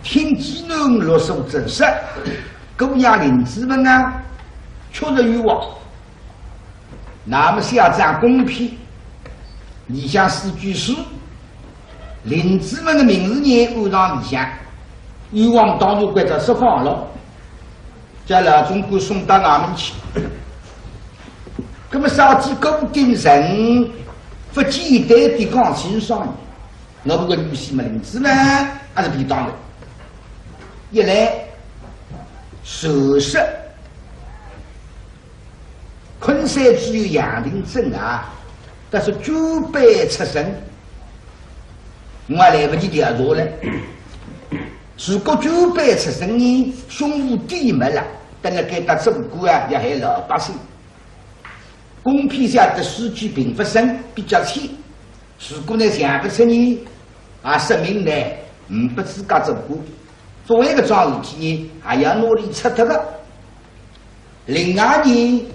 听技能落手真实，狗养领子们啊，确实欲望。那么下站公平，理想四句诗，领子们的名字呢按上理想，欲望当然归着释放了，将老中国送到俺们去。那么烧鸡狗定人，不简单的讲清爽，我们个女婿们领子呢还是比当的。一来首饰昆山只有杨定镇啊，但是9辈出生，我还来不及调查了。如果9辈出生呢，胸无地没了，等了给他中国啊，也还老百姓。公批下的数据并不深，比较浅。如果呢想不出呢，啊，说明呢不自家中国。作为一个桩事体呢，还要努力出头的。另外呢，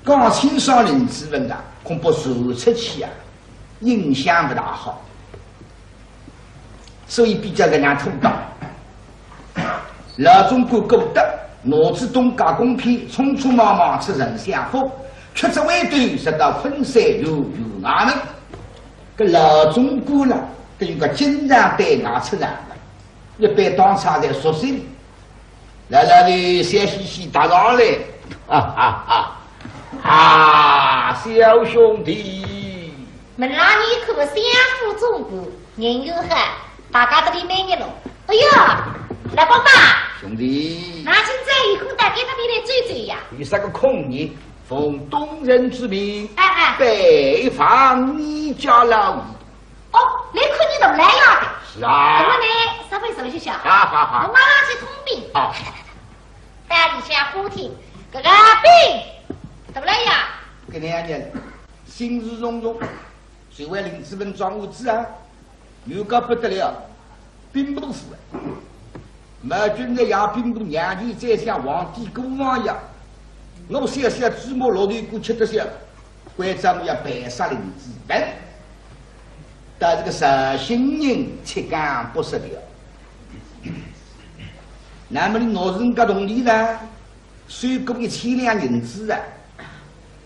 讲清爽人之问啊，恐怕传出去啊，影响不大好，所以比较个人土道。老中国狗德，脑子东家公批，匆匆忙忙出人相府，却只为对直到昆山有衙门。个老中国呢，等于个经常对外出人。一般当场在宿舍里，来的笑嘻嘻打上来，小兄弟，门拉你可相互中国，人有汉，大家这里美一喽。哎呀，来宝爸，兄弟，那现在有空大家这里来追追呀？有啥个空呢？奉东人之命，北访你家老爷。哦，来看你怎么来呀？是啊。怎么呢？稍微收拾下。好。我马上去通禀。好。带你下户厅，哥哥兵，怎么来呀？给2年，心事重重，谁为领资本装物资啊？有个不得了，兵部府。马军的亚兵部娘舅再像皇帝国王一样，我小小芝麻老头过吃得消，关张要白杀领资本。但这个实心人切干不失了。那么你拿人家同理呢？税购1000两银子啊，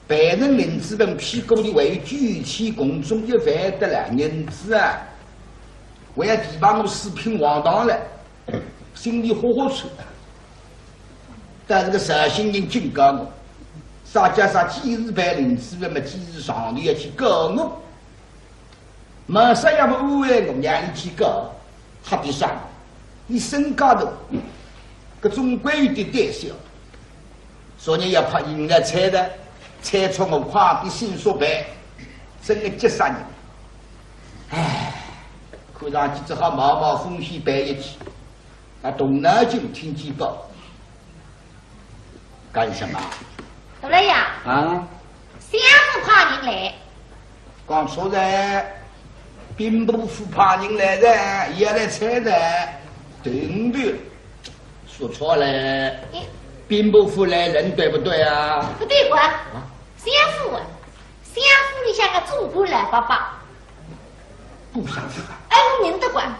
办人领资本批购的为举起公众一万得了银子啊，我要提拔我四品王堂了，心里豁豁出。但这个实心人警告我，啥加啥几日办领资本嘛，几日上头要去告我。马上要不安慰我让你去告，他比上你身高头，各种规矩的胆小，所以要怕赢了猜的，猜出我快比心说白，真的急杀人。唉，看上去只好冒冒风险办一起，那东南军听见报，干什么？怎么呀？啊？相府派人来。讲错了。兵部府派人来的，也来猜的，对不对？说错了，兵部府来人对不对啊？不对管，相府里像个中国来爸爸，不相符。哎，我认得管。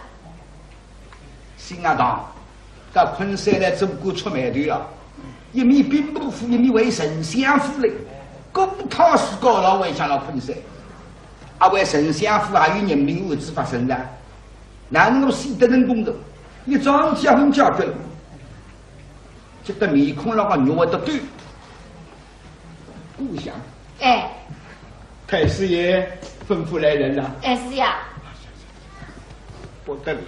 新阿当，到昆山来中国出卖的啊！一面兵部府，一面为丞相府嘞，公堂是高老为向到昆山。为丞相府还有人命案子发生的，哪能够死得人公的？一桩结婚解决了，这个面孔那个肉得对，故乡。哎，太师爷吩咐来人了。哎，是呀。不得了。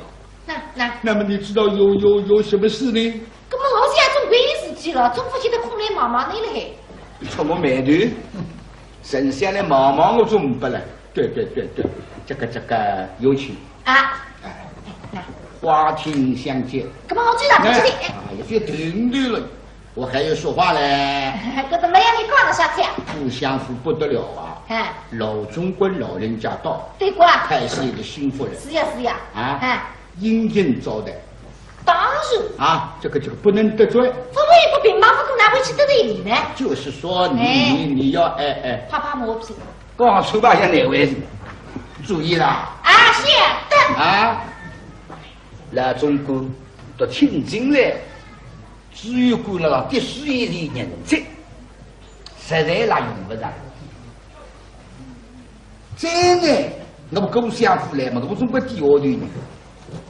那么你知道有什么事呢？那么我现在总归有事体了，总不记得空来忙忙你了还。出我面头，丞相来忙忙我总不了。对，这个有请啊！花厅相见。干嘛我知道？不知道。也停对了，我还要说话嘞。这怎么样？你讲的啥子呀？不相符不得了啊！老中官老人家到，对过。太师爷的心腹人。是呀。殷勤招待。当然。啊，这个不能得罪。怎么也不平忙，不可哪会去得罪你呢？就是说你要怕磨皮。刚出吧，像哪位？注意了。啊，是的。啊，那中国都听进来，只有过那个滴水的人才，实在那用不着。真的，我们共享出来嘛，我中国第二的人，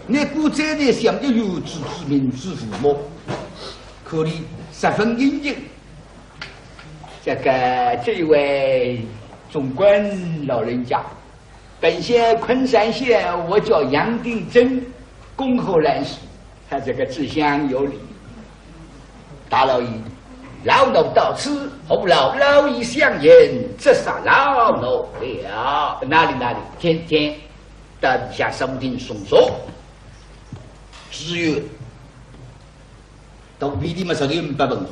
你古在的想着有志之民之父母，可里十分应景。这位总管老人家，本县昆山县，我叫杨定珍，恭候兰溪。他这个志向有礼，大老爷，老奴到此，后老爷相迎，这杀老奴了。哪里？天天到底下手顶松手，只有到比你们手里不文化。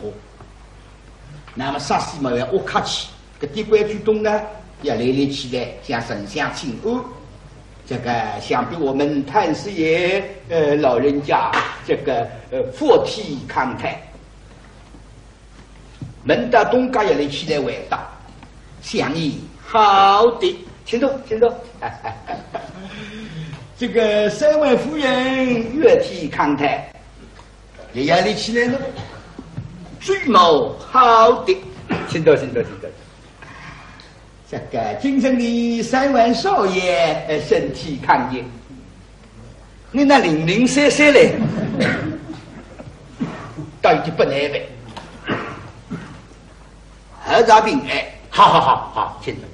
那么啥事嘛要我客气，这地官举动呢要累累起来，向丞相请安。这个想必我们太师爷老人家这个佛体康泰，门大东家也来起来回答，相宜好的，请坐。这个三位夫人月体康泰，也要来起来了。最谋好的，请坐。这个京城的三位少爷身体康健，你那零零散散嘞，倒已经不难为。何大平安，好，请坐。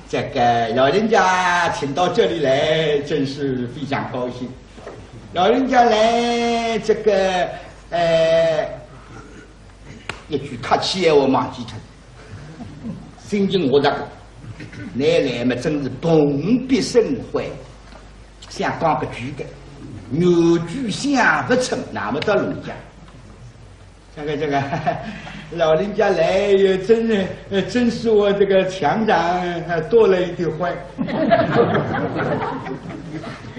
这个老人家请到这里来，真是非常高兴。老人家来这个。一句客气话忘记脱，心情我这个奶奶嘛真是蓬荜生辉，想讲个句的，牛句想不成，那么到农家。这个老人家来也真是我这个墙上多了一点灰。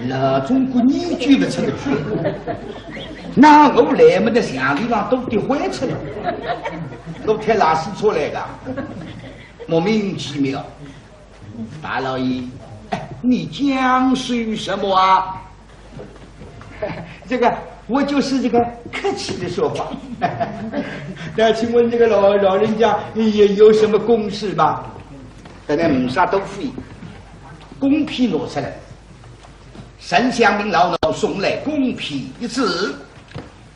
老中国你句不成个句。那我来么的乡地方都得坏出来，都太拉屎出来的，莫名其妙。大老爷，你讲述什么啊？这个我就是这个客气的说法。那请问这个老人家也有什么公事吧？等下没啥都费，公批拿出来，沈祥明老老送来公批一次。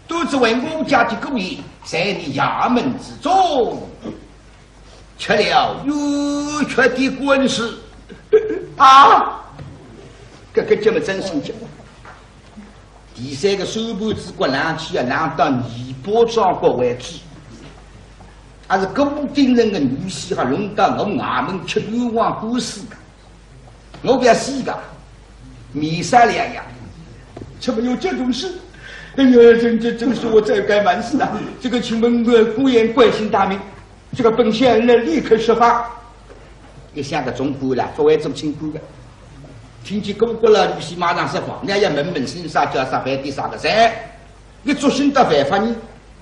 都只为我家的故意，在你衙门之中，吃了有缺的官司啊！这么真心讲。第三个手部之国拿去啊，拿到尼泊庄国为止，还是固定人的女婿还轮到我衙门吃冤枉官司的，我不要死的，米三两样，怎么有这种事？哎呀，真是我这该完事了。这个请问孤言关心大名，这个本县人立刻设法。一下个中国了，作为做清官的，听见公国了，律师马上设法，人家问心啥叫啥犯第啥个噻？你做新的犯法呢？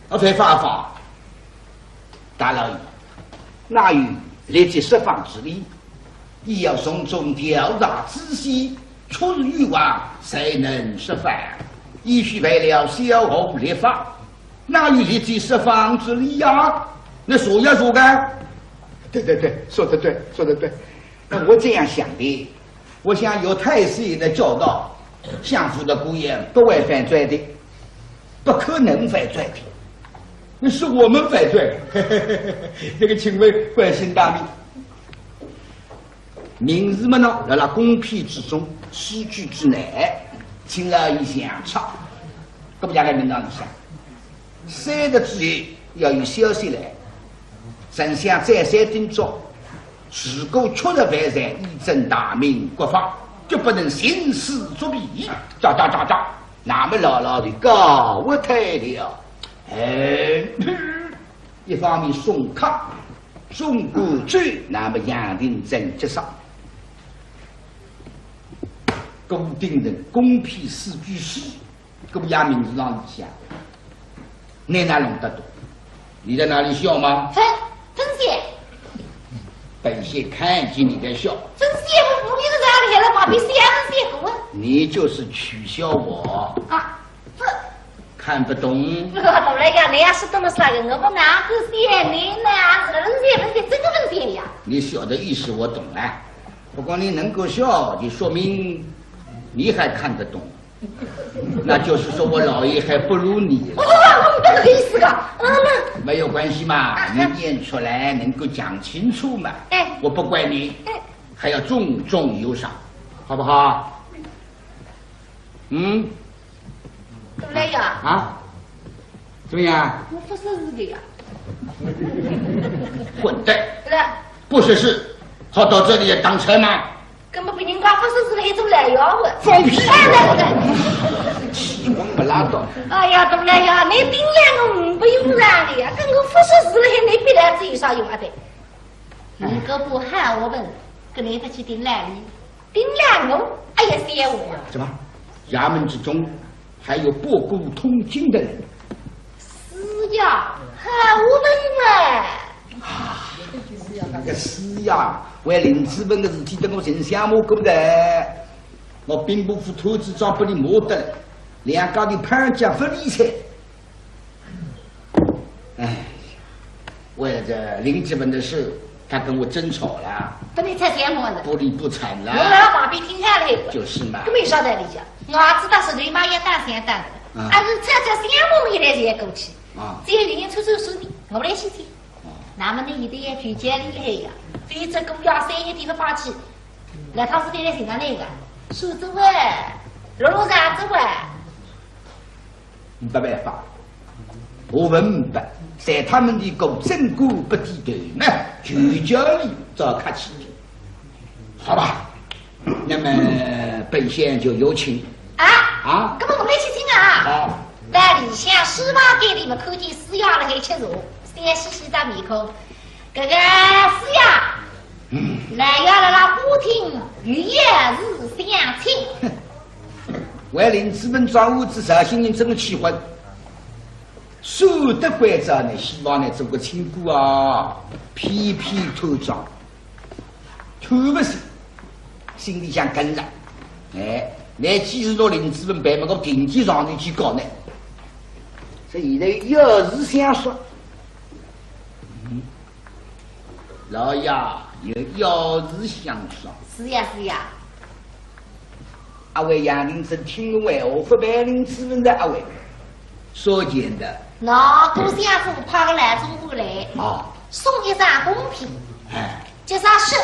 犯法。大老爷，哪有立即释放之理？亦要从中调查仔细，出入欲望，才能释放。亦须为了小后立法，哪有立即释放之理呀？那说呀说干，对，说得对。那我这样想的，我想有太师爷的教导，相府的姑爷不会犯罪的，不可能犯罪的，那是我们犯罪。这个请问关心大名，明日嘛呢，在那公批之中，西居之内。请了一相差，各不家来领导一下。3个之内要有消息来，丞相再三叮嘱，如果确实犯罪，以正大明国法，就不能行事作弊。喳，那么老的告我退了。一方面送客，送过去，那么杨定真接上。公定人公批4句诗，各家名字上下，你哪弄得懂？你在哪里笑吗？真些，本县看见你在笑。真些，我不你个让来了，把别想些过。你就是取笑我啊，这看不懂。我懂了呀，你要是懂了啥个，我不哪个写你呢？是问题，这个问题呀。你晓得意思我懂了，不过你能够笑，就说明你还看得懂。那就是说我老爷还不如你了。这个意思个，没有关系嘛，你念出来能够讲清楚嘛。我不怪你，还要重重有赏，好不好？怎么样？啊？怎么样？我不是这个呀。混蛋！是的。不是事，好到这里当差吗？根本比人家不是是一种来要的。放屁！对。气王不拉倒。哎呀，懂了呀，你顶两个不用让的呀，跟我不是事了，你别来自有啥用啊的？你个不喊我们，跟你不去顶两里，顶两个，哎呀，谢我。什么？衙门之中还有博古通今的人？是呀，喊我们嘛。那个是呀，为林子文的事体等我人相摸过的，我并不服投资长不你摸得了，两家的判价不理睬。哎，为了这林子文的事，他跟我争吵了，跟你才相摸的，不理不睬了。我老把别听下来。就是嘛。根本晓得理解，我知道是你妈也当相当的，俺是这相摸没来才过去。只有人家抽手的，我来去听。那么你一定要举荐厉害呀，非这公家3月地方放弃，那他是对来寻找那个数字万，路上之万。没办法，我们明白，在他们的狗正骨不低头呢，就叫你找客气。好吧，那么本县就有请。啊，根本我们来去听啊。好。在里向18给你们看见师爷了还吃肉，先洗洗张面孔。这个师爷，来要了那不听，与夜日相亲。为林子们抓屋子绍兴人这么气愤，说得关照呢，希望呢做个亲姑啊，偏偏偷装，偷不是，心里想跟了，哎，那既是说林子们办么个顶级上头去搞呢？这现在有事相说，老爷有事相说。是呀是呀。阿位杨林生听了话，我不白林子问的阿位，说见的。那顾相府派个来中过来，送一张贡品。哎，就啥是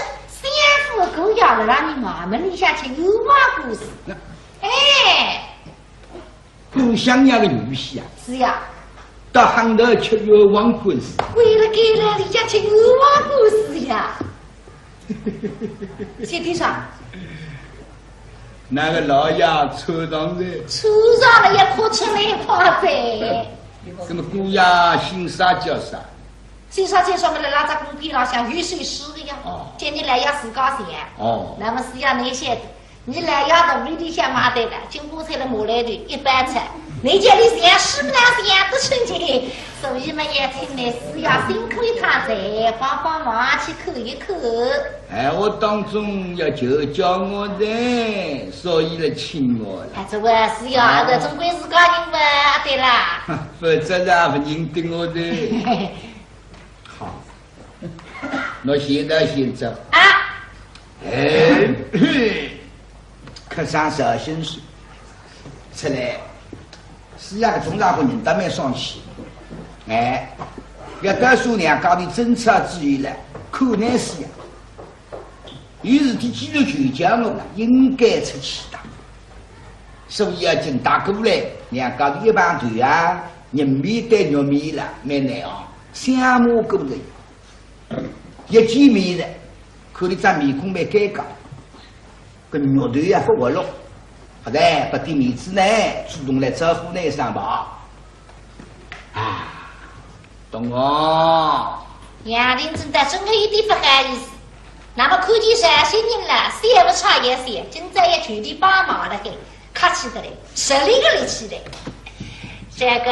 相府狗咬了让你妈们里下去有话故事。哎。故乡呀个女婿啊，是呀，到杭头吃冤枉官司，为了给了人家吃冤枉官司呀。先听啥？那个老爷抽上来，抽上了也哭出来怕呗。那么姑爷姓啥叫啥？姓啥叫什么来？拉在公屏上像雨水湿的呀。叫你来要自家钱。那么是要那些的。你来要到里向买的了，经过菜的马来的一般菜，你家里想是不能想得成的，所以嘛也请你是要辛苦一趟再帮帮忙去口一口。哎，我当中要就叫我的，所以来请我了。这位是要的，总归是个人嘛，对啦。否则也不认得我的。好，我现在先走。客上绍兴市出来，是呀个中大户人都蛮生气。哎，要告诉两家的政策之余了，可能是呀。于是他既然就叫我了，应该出去的。所以要请大过来，两家的一帮团啊，人面对肉面了，蛮难啊，相摸过的。一见面了，看你张面孔蛮尴尬。个肉头呀不活络，后来不给面子呢，主动来招呼呢上吧。懂哦。杨林真的总有一点不好意思，那么看见绍兴人了，谁不差也谁，今朝也全力帮忙了，给客气的嘞，10里个力气的。这个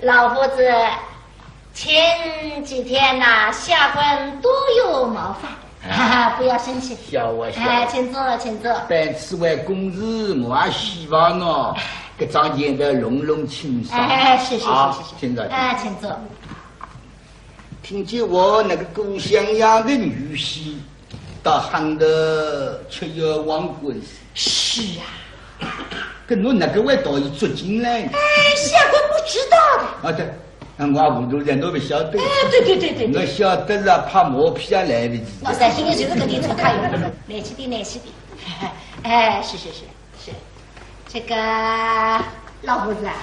老夫子前几天呐，下官多有冒犯。哈哈，不要生气。笑我笑。哎，请坐，请坐。本此为公事，我也希望哦，给张见得隆隆清爽。哎，是，请坐。哎，请坐。听见我那个故乡呀的女婿，到汉的却要亡国。是啊。跟我那个味道一捉进来。哎，下官不知道的。啊对。我糊涂人，我不晓得。哎，对，我晓得了，怕磨皮啊来不及。我三心里就是个地图卡用，来起的。哎，是，这个老胡子啊，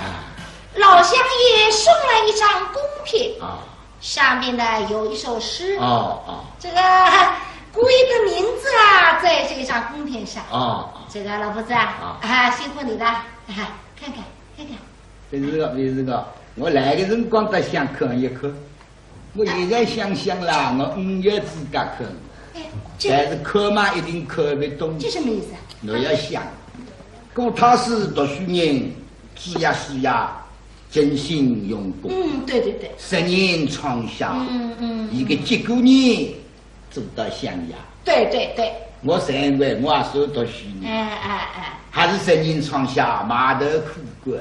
老乡爷送来一张贡品啊，上面呢有一首诗这个故意的名字啊，在这张贡品上这个老胡子啊，辛苦你了，看看。这个。我来的辰光得想看一看，我现在想想啦，我5月自家看，但是看嘛一定看不懂。这什么意思？我要想，讲他是读书人，知呀书呀，真心用功。对。10年创下，一个结果呢，做到襄阳。对。我认为我也是读书人。还是10年创下，码头苦管。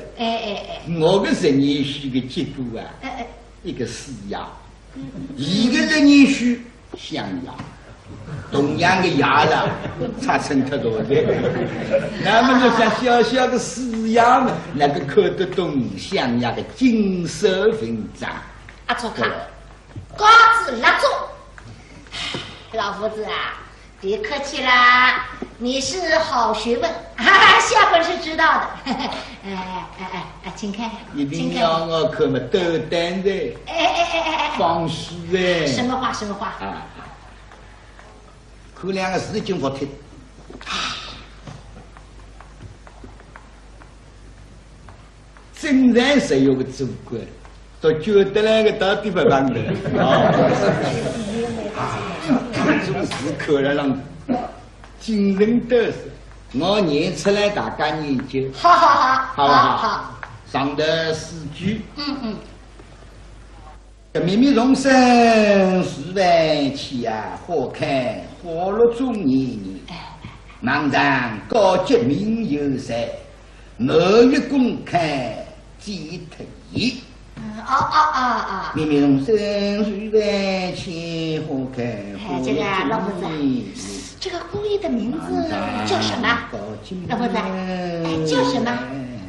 我的10年书的结果啊，一个施压，一个10年书襄阳，同样的压了，差成太多的。那么就像小小的施压嘛，那个看得懂襄阳的金色文章。阿祖看，高子拉住，老夫子啊。别客气啦，你是好学问，下官是知道的。请看，一定要我可么斗胆的，放肆的。什么话？可2个字就不听。真然是有个祖国，都觉得那个到底不办的。这种事可让人惊人得失。我念出来大家研究。好。上的4句。秘密容身10万起啊，花开花落中年。茫然高洁名有谁？某月公开几特意。秘密容身10万起，花开花落中年。老夫子，这个故意的名字叫什么？老夫子，叫什么？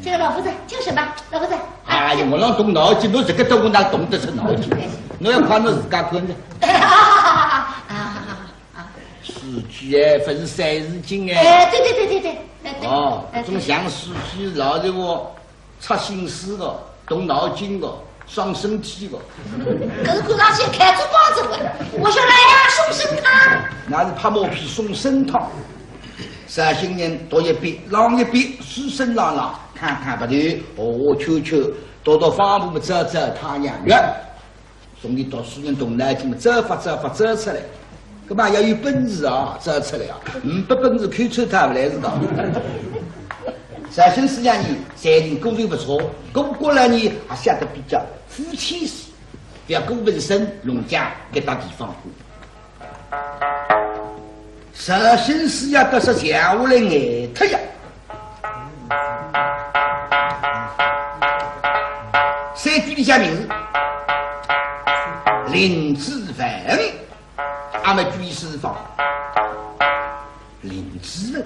这个老夫子叫什么？老夫子。哎呀，我让动脑筋，我这个都我哪动得出脑筋？我要看我自家看的。4句哎，不是30斤哎。对。总像4句老的我插心思的，动脑筋的，伤身体的。可是看上去开出光子了。我说来呀，送参汤。那是拍毛皮送参汤。3新人多一笔，浪一笔，书声朗朗，看不对，秋，到房屋走太阳月。送你读书人动脑筋，走出来。干嘛要有本事啊？走出来啊！不本事看出他不来是道。3新4年3人工作不错，过来呢还下得比较夫妻式，不要过纹身农家给大地方过。3新4年都是下午来挨特呀。3句的下名字林子文。俺们举师方林子文，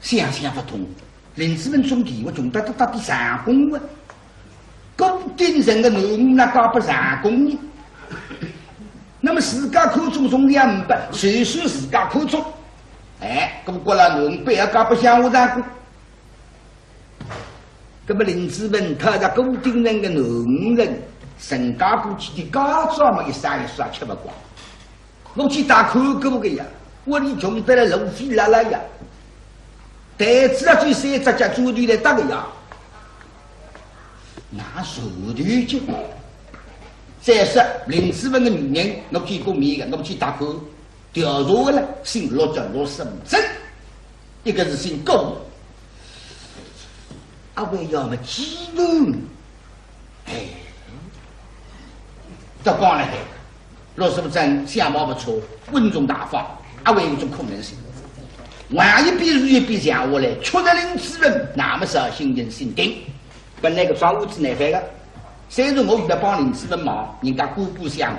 想不通。林子文中地，我穷到底上工啊！高顶人的农那搞不上工呢？那么自家口中中2百，谁说自家口中？过了农不要搞不上我上工。那么林子文他在高顶人的农人，身家过去的家庄嘛，一刷吃不光。我去打口给不给呀？我你穷得了路费拉拉呀！袋子啊，最3只家组队来打个呀，那手头就。再说林子文的女人，我去过面的，我去打口调查了，姓陆叫陆胜真，一个是姓高，为要么激怒，这光了若是不真相貌不错，稳重大方，还会有种可能性。万一比如一比下我来，确认领之人，那么是心人心定。本来个庄屋子难办的，虽然我遇到帮领之人忙，人家姑姑相，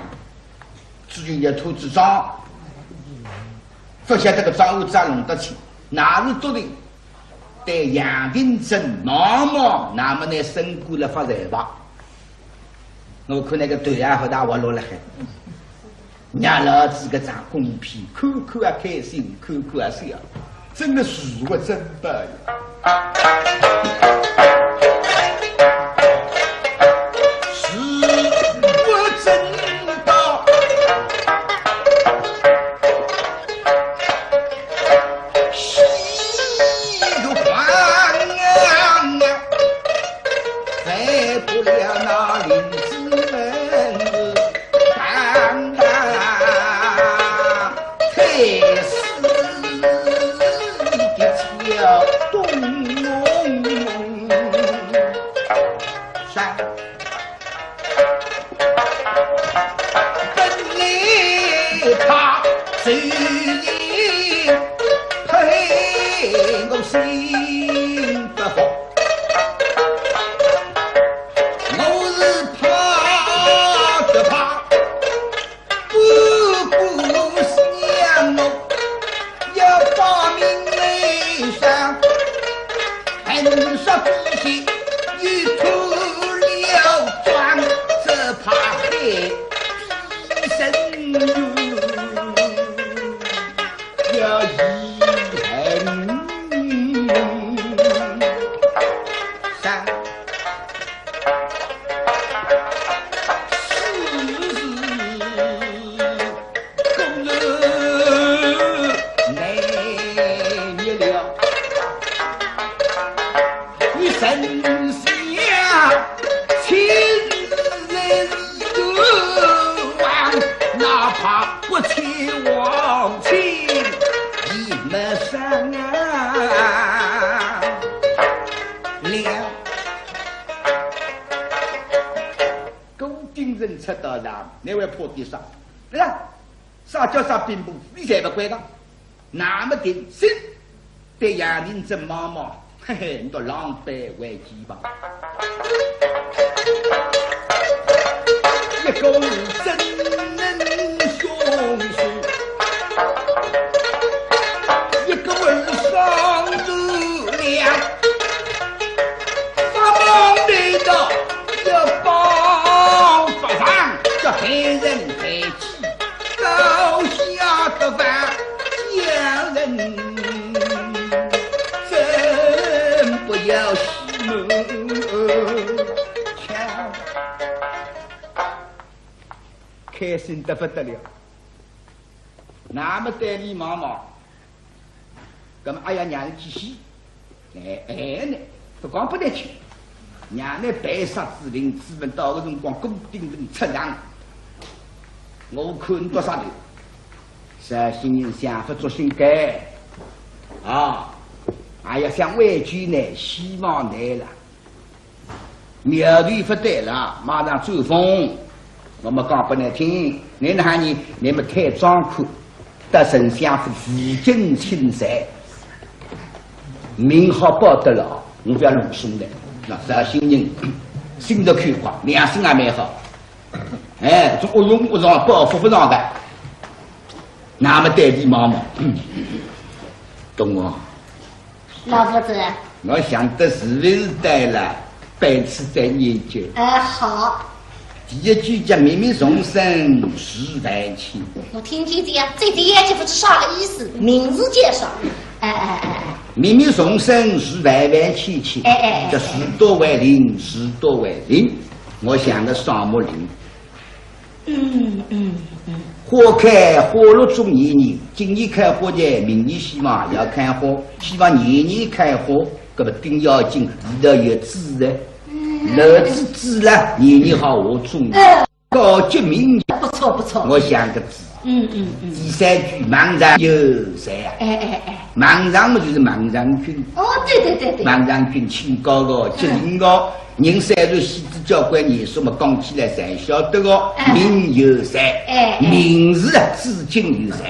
至于要投资庄，不晓得个庄屋子还弄得起，哪是多的？对杨定真忙忙，那么呢身过了发财吧？我看那个对啊和大我落了海。让老子个张公皮，看看啊开心，看看啊笑，真的是我真的。是我真的，喜如欢啊，再不了那林子门。那位破地上，对呀，啥叫啥并不，你才不管他。那么的是对杨林真妈妈，嘿嘿，你都狼狈为己吧。一个真能凶手，一个文上度量，发梦的到要帮发上。叫害人害己，高下的饭家人，真不要息怒，开心得不得了。那么对你妈妈，那么哎呀娘去洗，呢，不光不得去，娘呢白杀之灵，资本到个辰光固定人出场。我看多少年，绍兴人想法做新改啊，还要想外居呢，希望来了，苗头不对了，马上走风。我们讲不难听，你那你们太张口，得丞相府负荆青山，名号报得了，我不要弄松的。那绍兴人心都开阔，良心也蛮好。哎，这恶用不上，报复不上的，那么代替妈妈，懂我？老夫子，我想得是不是对了？本次再研究。好。第一句叫明明重生10万起。我听听讲，这第一句不是啥个意思？名字介绍。明明重生10万起起。这10多万零10多万零，我想的双木林。花开花落中年年，今年开花节，明年希望要开花，希望年年开花，搿么丁要紧，里头有籽的，楼子籽了，年年好下种，高级明年。不错不错。我想个字，第三句莽上有谁啊？莽上嘛就是莽上君。哦，对。莽上君清高个吉林个。人三传戏子交关年数嘛，讲起来侪晓得个，名有山，名字啊，至今有山。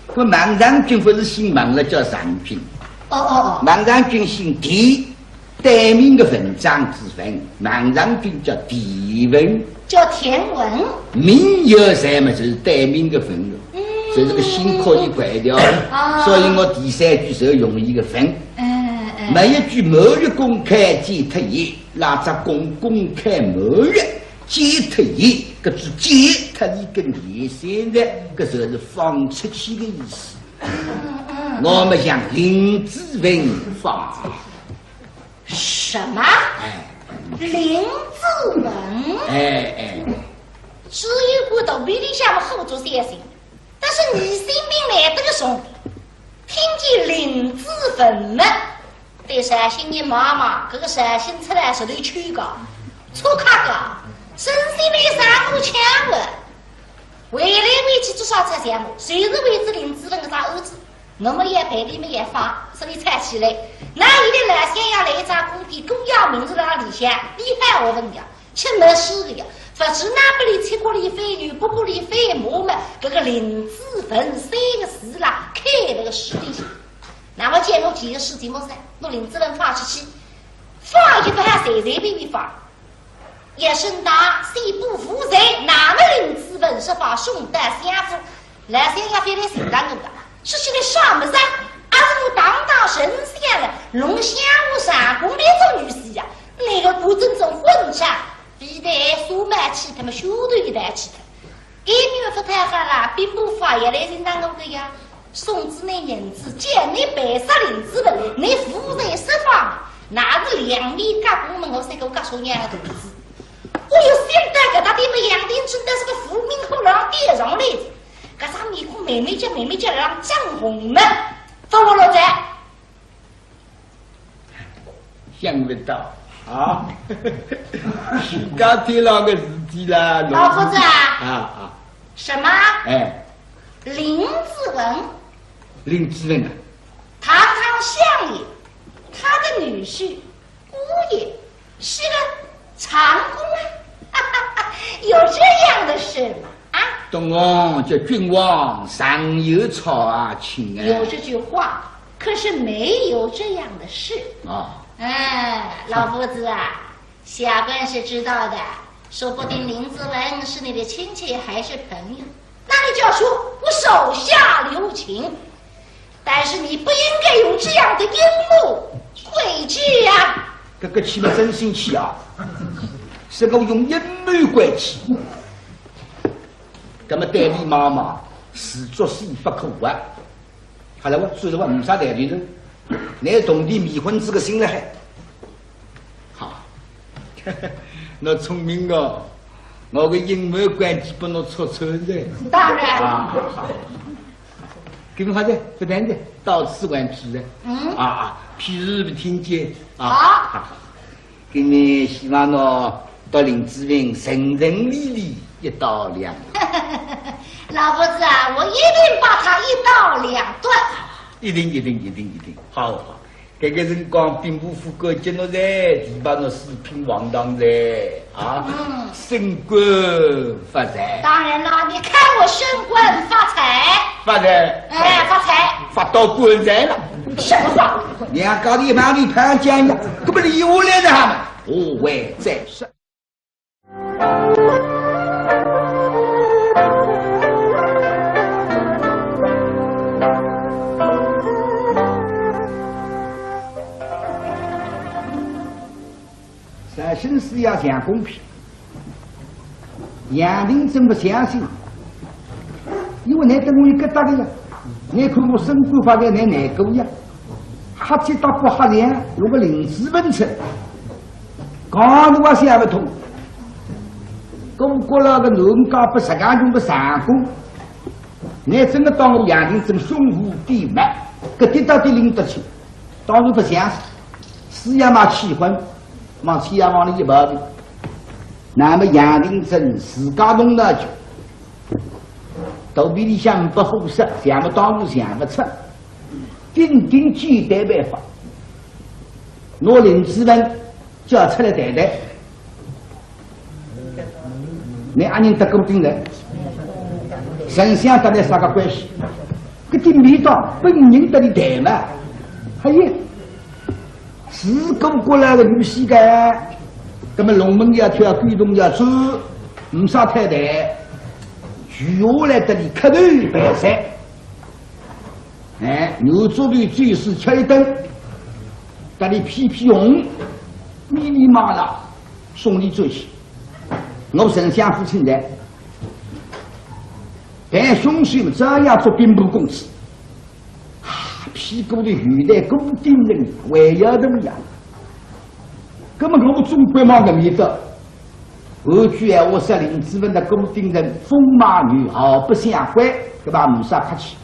搿莽上君不是姓莽了，叫上君。莽上君姓狄，对名的文章之分，莽上君叫狄文，叫田文。名有山嘛，就是对名的分了。所以这个姓可以改掉，所以我第三句是要用一个分。每一句某月公开皆特意，哪只公开某月皆特意，搿句皆特意跟第三的，搿就是放出去的意思。我们向林子文放什么？林子文？只有我到微里向后做三星，但是你身边来这个兄弟，听见林子文了。对陕西你妈妈，这个陕西出来是得去个，错卡个，身心里三股强了。未来为去做啥子项目？谁是为之林子文个啥儿子？我们也陪你们也发，是你猜起来。那一天来先要来一张公币，公要名字让李先厉害我问你，却没事的呀。不知那不里切过里飞女，不过里飞母们，这个林子文三个字啦，开了个实力性。那么见我几个事情么噻？我林子文发出去，放一不还随随便便放，也甚大谁不服谁？那么林子文是把兄弟相夫，来先要非来谁当的？是现在上不上？俺是我当神仙了，龙虾我上宫那种女婿呀，那个不正宗混账，必得苏买起他们修都一代起他，一年不太好了，并不发也来人当我的呀。送子那银子，见你白沙林子文，你夫人释放，那是两米加公门，我是个我说娘的肚子。我有现在给他弟们养定真的是个福民后让爹上来的，可是你看妹妹叫让张红们，放我老在，想不到啊！刚听那个事情啦，老夫子啊！什么？林子文。林子文啊，堂堂相爷，他的女婿姑爷是个长工啊，有这样的事吗？啊，东王叫君王上有草啊，亲啊，有这句话，可是没有这样的事啊。老夫子啊，下官是知道的，说不定林子文是你的亲戚还是朋友，那你就要说我手下留情。但是你不应该用这样的阴谋诡计呀！这个气嘛真生气啊！是我用阴谋诡计，那么代理妈妈是做事不可啊！好了，我虽然我没啥代理人，你懂得迷魂这个心了还好，那聪明哦！我的阴谋诡计把我戳穿了。当然啊。给我好的，不谈的，到此完毕了。譬如不听见好，给你希望我到林子文神神理理一刀两断。老夫子啊，我一定把他一刀两断。一定，好。这个辰光兵部副官接侬在，提拔侬四品王当在升官发财。当然了，你看我升官发财。发财，发财，发到官财了。什么话？两高的马里盘讲呀，根本理我来的他们，我会再说。陕西是要讲公平，杨林真不相信。因为你跟我一个大的呀，你看我升官发财你难过呀，哈起到不哈凉，如果临时问出，刚我想不通，公过了个农家不实干中的上工，你真的当我杨林真胸无地脉，搿点到底领得起，当然不相信，是要嘛气愤，往气要往里一跑的，那么杨林真自家弄了就。肚皮里向不合适，想不到路想不出，顶顶简单办法，拿林子文叫出来谈谈。你阿人得过顶人，丞相得来啥个关系？搿点味道本人得里谈嘛？还有，自古过来的女婿干，那么龙门要跳，鬼洞要走，唔啥太大，余下来得里磕头拜山。哎，牛桌里最是吃一顿，得里屁屁红，密密麻麻送礼做戏。我丞相父亲在，但兄弟们这样做兵部公子，屁股的玉带固定人，还要怎么样？根本我们中国嘛个味道。后句闲话说，林子文的固定人风马牛毫不相关，对吧？没啥客气。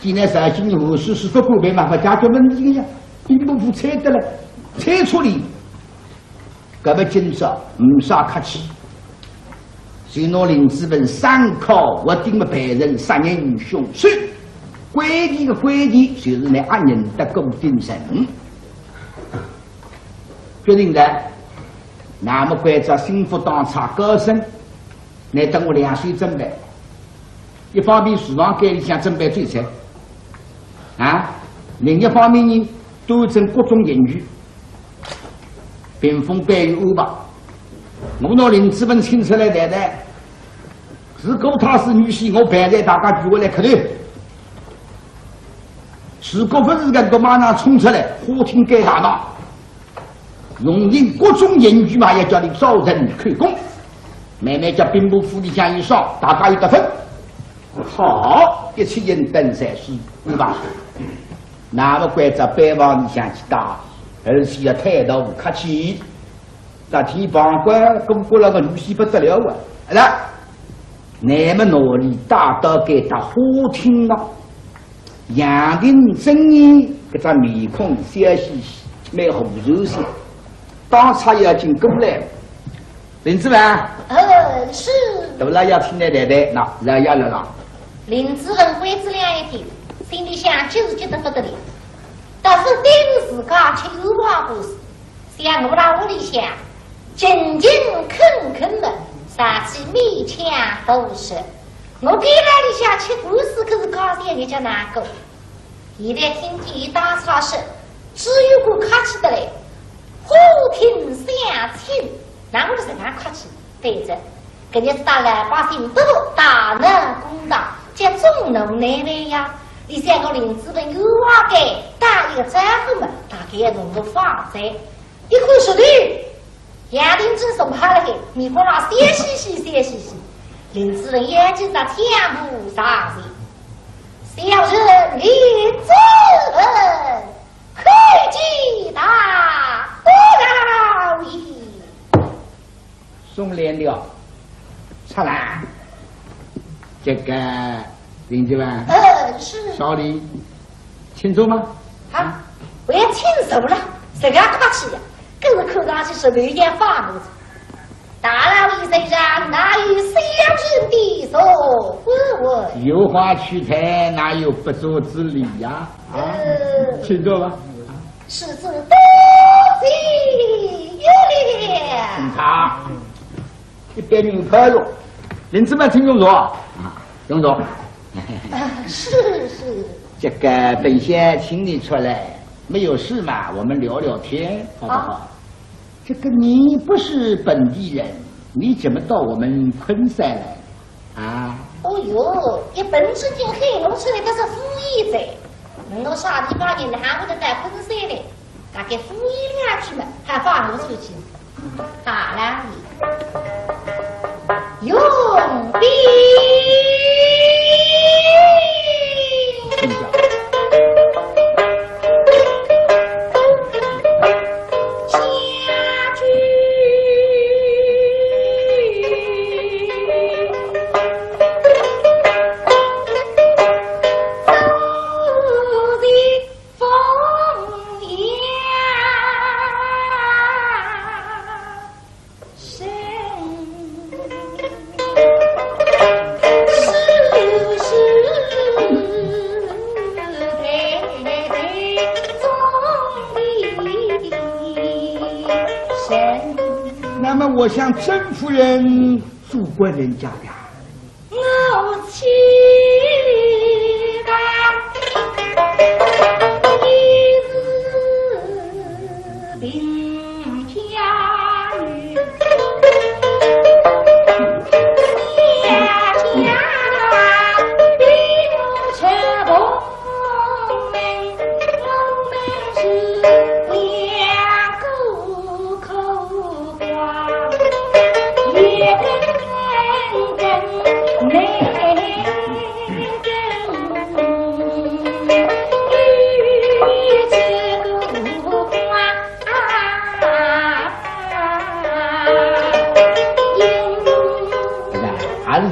今年上今年后事是不过没办法解决问题的呀，兵部府猜得了，猜出来。搿么今朝没啥客气，就拿林子文三靠我定么派人杀人凶手，关键的关键就是那阿人的固定人，决定了，那么关照幸福当差高升，来等我2岁准备，一方面厨房间里向准备最菜，啊，另一方面呢，端正各种言语。屏风白玉欧吧，我拿林子文请出来谈谈。如果他是女婿，我排在大家聚会来磕头；如果不是的，我马上冲出来，花厅盖大闹，用尽各种言语嘛，要叫你招人看功。慢慢叫兵部府里向一上，大家有得分。好，一切应登才是，对吧？那么关着北房里向去打。而且要态度不客气，那天旁观公过那个女婿不得了啊！来，那么努力大刀给他花厅了，杨定正义这张面孔笑嘻嘻，蛮红柔些，当场要进宫来。林子文，是。都来要听来谈谈，那来要来了。林子文鬼子亮一听，心里想就是觉得不得了。但是对自家却有话不是，像我那屋里向，勤勤恳恳的，杀起米枪都是。我给那里向吃故事可是高兴人家哪个？现在听见一大吵事，只有个客气的嘞，花厅相亲，那我是啥客气？对着，跟你打老百姓都大能公道，叫众农难为呀。你三个林子文有话给打一个战后嘛，大概要弄个发财。一会说对，杨林真送他了给，你过来谢谢。林子文眼睛在天不上去，小人林子文科技大不饶矣。送脸了，出来，这个。林子文，是小李，清楚吗？啊，我也清楚了，这个客气呀，更是看上去是流言发怒。大老一身上哪有小人的所为？有话去谈，哪有不作之理呀？清楚吗？是指多谢有礼。他一边女朋友，林子文听清楚啊，听楚。是。这个本仙请你出来，没有事嘛，我们聊聊天，好不好？这个你不是本地人，你怎么到我们昆山来？啊？哦哟，一本之今黑龙出来都是富裕者，我啥地方人还会得在昆山嘞？大概富裕两句嘛，还放我出去，大了你用兵。我向甄夫人住过人家的。我妻一日病家女，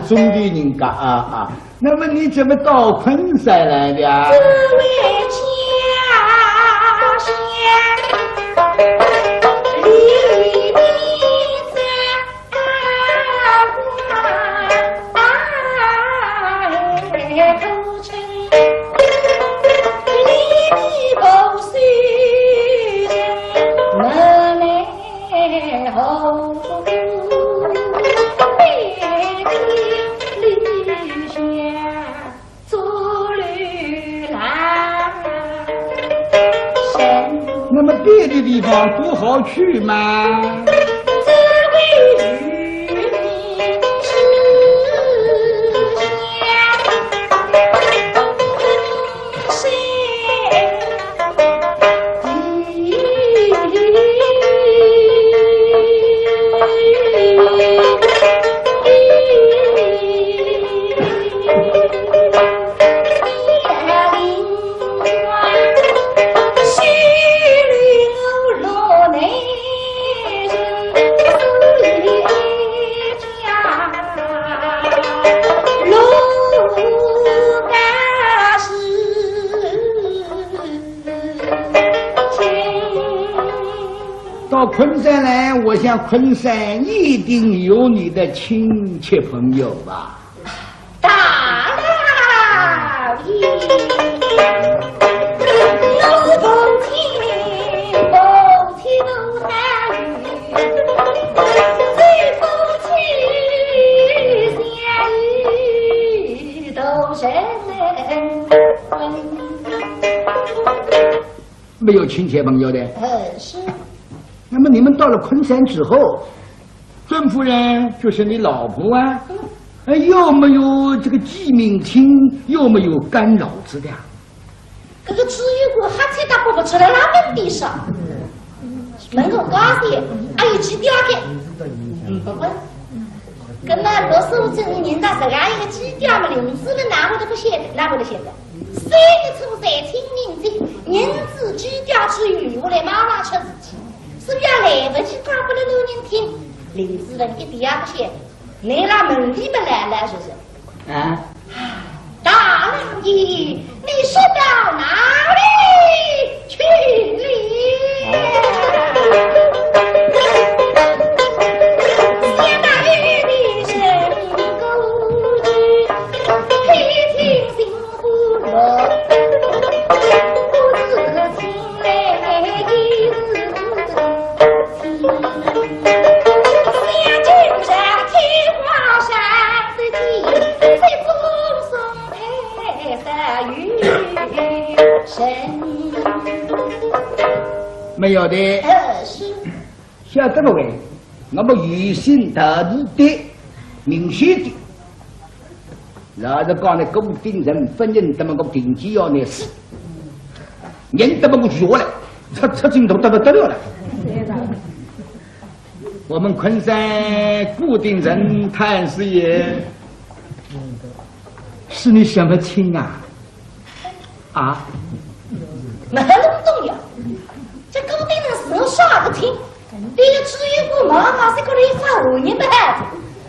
中的人家那么你怎么到昆山来的？这位家乡离别在头城，离不须人来后。那么别的地方不好去吗？这位渔民是到昆山来，我想昆山一定有你的亲戚朋友吧？大老爷，我不听都大雨，最不听下雨都人没有亲戚朋友的？是。那么你们到了昆山之后，甄夫人就是你老婆啊，又没有这个继命亲，又没有干扰之的。这个至于过哈天大伯不出来那门地上，门口高些，还有几条的，不会。跟那罗守正人家这样一个几条嘛，领子的哪会都不写的，哪会都写的。三个出三清明节，人子几条之余，我来马上吃自己。是不是要来不及讲不了老人听？林子人一点也不写，你那门里边来了是不是？啊！大老爷，你是到哪里去了？现在的神狗局，黑天心呼罗，不知情来一日。下君上天花山的天，在风送配合雨神。没有的。是。晓得不喂？我们有心大地的明显的，老实讲呢，固定人不认得么个定期要呢死，认得么个学了，出镜头得不得了了。我们昆山固定人谭师爷，是你什么亲啊？啊？没那么重要，这固定人是我啥个亲？这个至于我妈妈是个来发我人的孩子，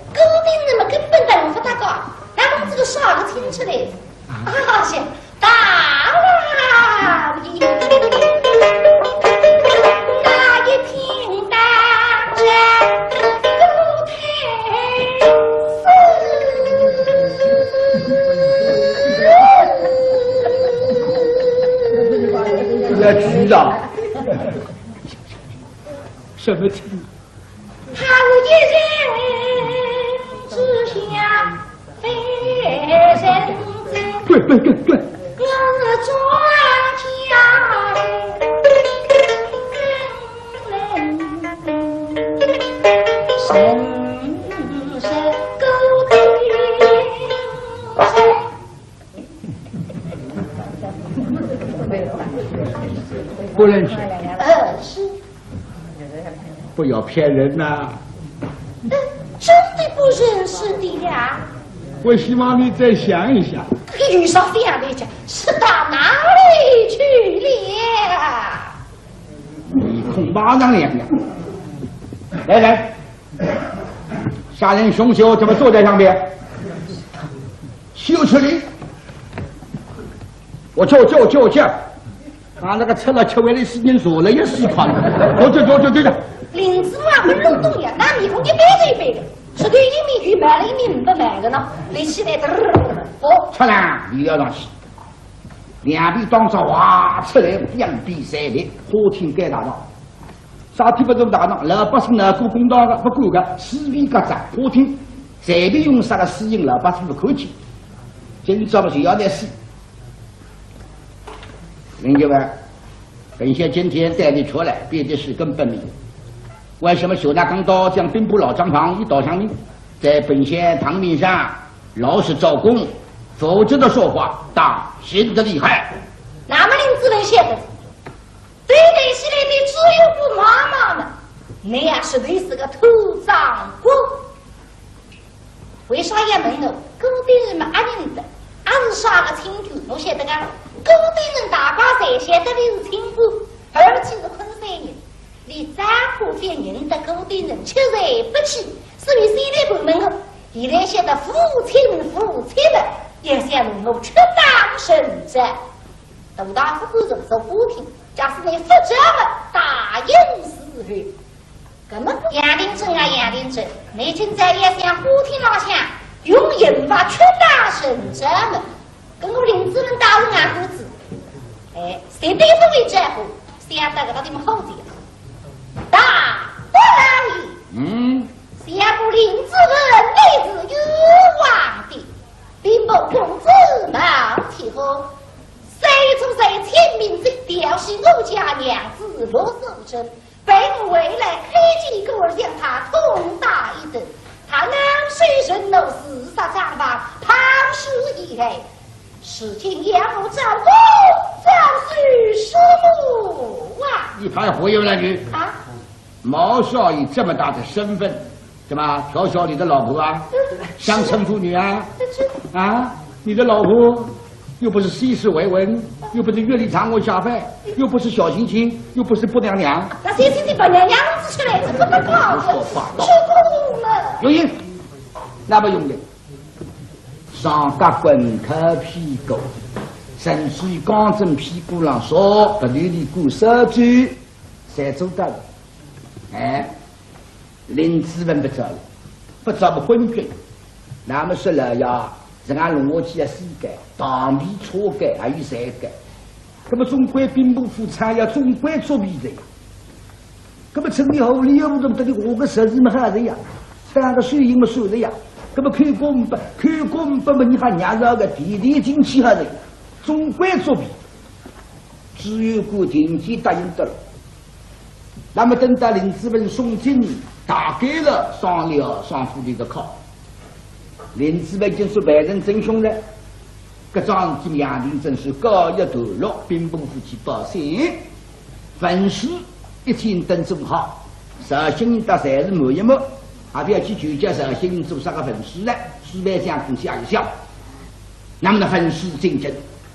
固定人嘛根本等不他搞，那我们这个啥个亲戚嘞？啊，行，大老爷，那一天当着不太死，要知道。什么亲？他我对。我做不认识。是。不要骗人呐！真的不认识的呀。我希望你再想一想。遇上这样的家是到哪里去了？你恐马上亮亮。来，杀人凶手怎么坐在上面？秀出来！我就把那个吃了吃完的事情说了也死垮了。就。林子啊，跟漏洞呀，拿米红一杯子一杯的，是对一米鱼买了1米5的买的呢，立起来的。出来，你要上去，两边当着哇出来，两边3列，花厅该打仗，啥地不都打仗？老百姓呢过公道的，不管个四面各站，花厅随便用啥个私营，老百姓不看见。今朝就要来死。邻居们，本县今天带你出来，别的事根本没有。为什么修那钢刀将兵部老张旁一刀响命，在本县堂面上老实招供，否则的说话当刑的厉害。那么林子文写的，对得起来的只有不妈妈呢，那样是对是个土长官。为啥也没有？古代人们安宁的，俺是啥个清楚？我写的个古代人大把在写的是清楚，而且是昆山人。你张虎反认得古代人确实不起，是为谁来不门后？一来写的父亲们，也想我出当圣者。杜大夫不做不听，假使你不这么大应是去。根本杨林正啊，杨林正，你今在也想不听老乡，用引发出当圣者们，跟我林子人打入俺胡子。谁对付为这户，想得个到底么好子？大不然下不林子文内子有王的，并不公子冒起后，谁从谁亲民之调戏我家娘子落手中，被我未来开几个将他痛打一顿，他能水人怒四杀张房，抛尸以后，事情要我掌握，早是师母啊！一盘忽悠了你啊！毛少爷这么大的身份，怎么调笑你的老婆啊？乡绅妇女啊？啊，你的老婆又不是世事为文，又不是月里常我下饭，又不是小心心，又不是不娘娘。那谁的不娘娘子出来，这不得搞的？是公了。有意，那么用的，上夹棍靠屁股，甚至于刚正屁股上说，不离离鼓手指，才做到了。林子文不走了，不走不昏君。那么说了呀，是俺龙我去的世界，当地错改还有谁改？那么中国兵部副参要中国作弊的呀。那么城里后里又不懂得的，我个设置么还是呀？当个水银么水的呀？那么看过么？你还娘让个地地进去还是？中国作弊，只有个经济答应得了。那么等到林子文送进打给了上了上府的一个考，林子文已经是万人真凶了。各桩事体杨林真是告一段落，兵部夫妻报信，分事一天等做好，绍兴人到才是满一幕，还不要去纠结绍兴人做啥个分事了，书本上空下一笑。那么的分事竞争，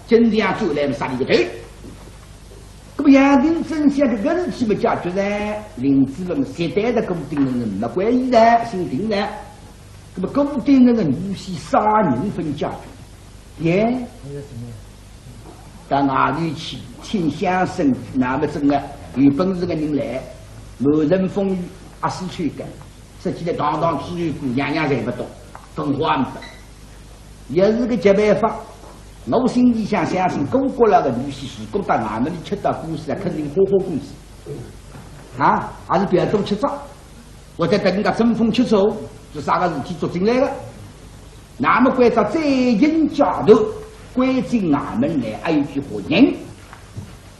真这样做来杀你个头。那么杨定真想这个事情没解决呢，林子文携带的固定人没关系的，心定的。那么固定人的女婿杀人分解决，耶？到哪里去请相声？那么真的有本事的人来，满人风雨阿死去干，实际的堂堂只有姑娘娘才不懂，分化不懂，也是个结办法。我心里想相信，中国那个女婿如果到俺们里吃到公司，肯定花公司啊，还是不要多吃早。我在等人家争风吃醋，是啥个事体做进来了？那么关照再引家头，归进衙门来，还有一句话人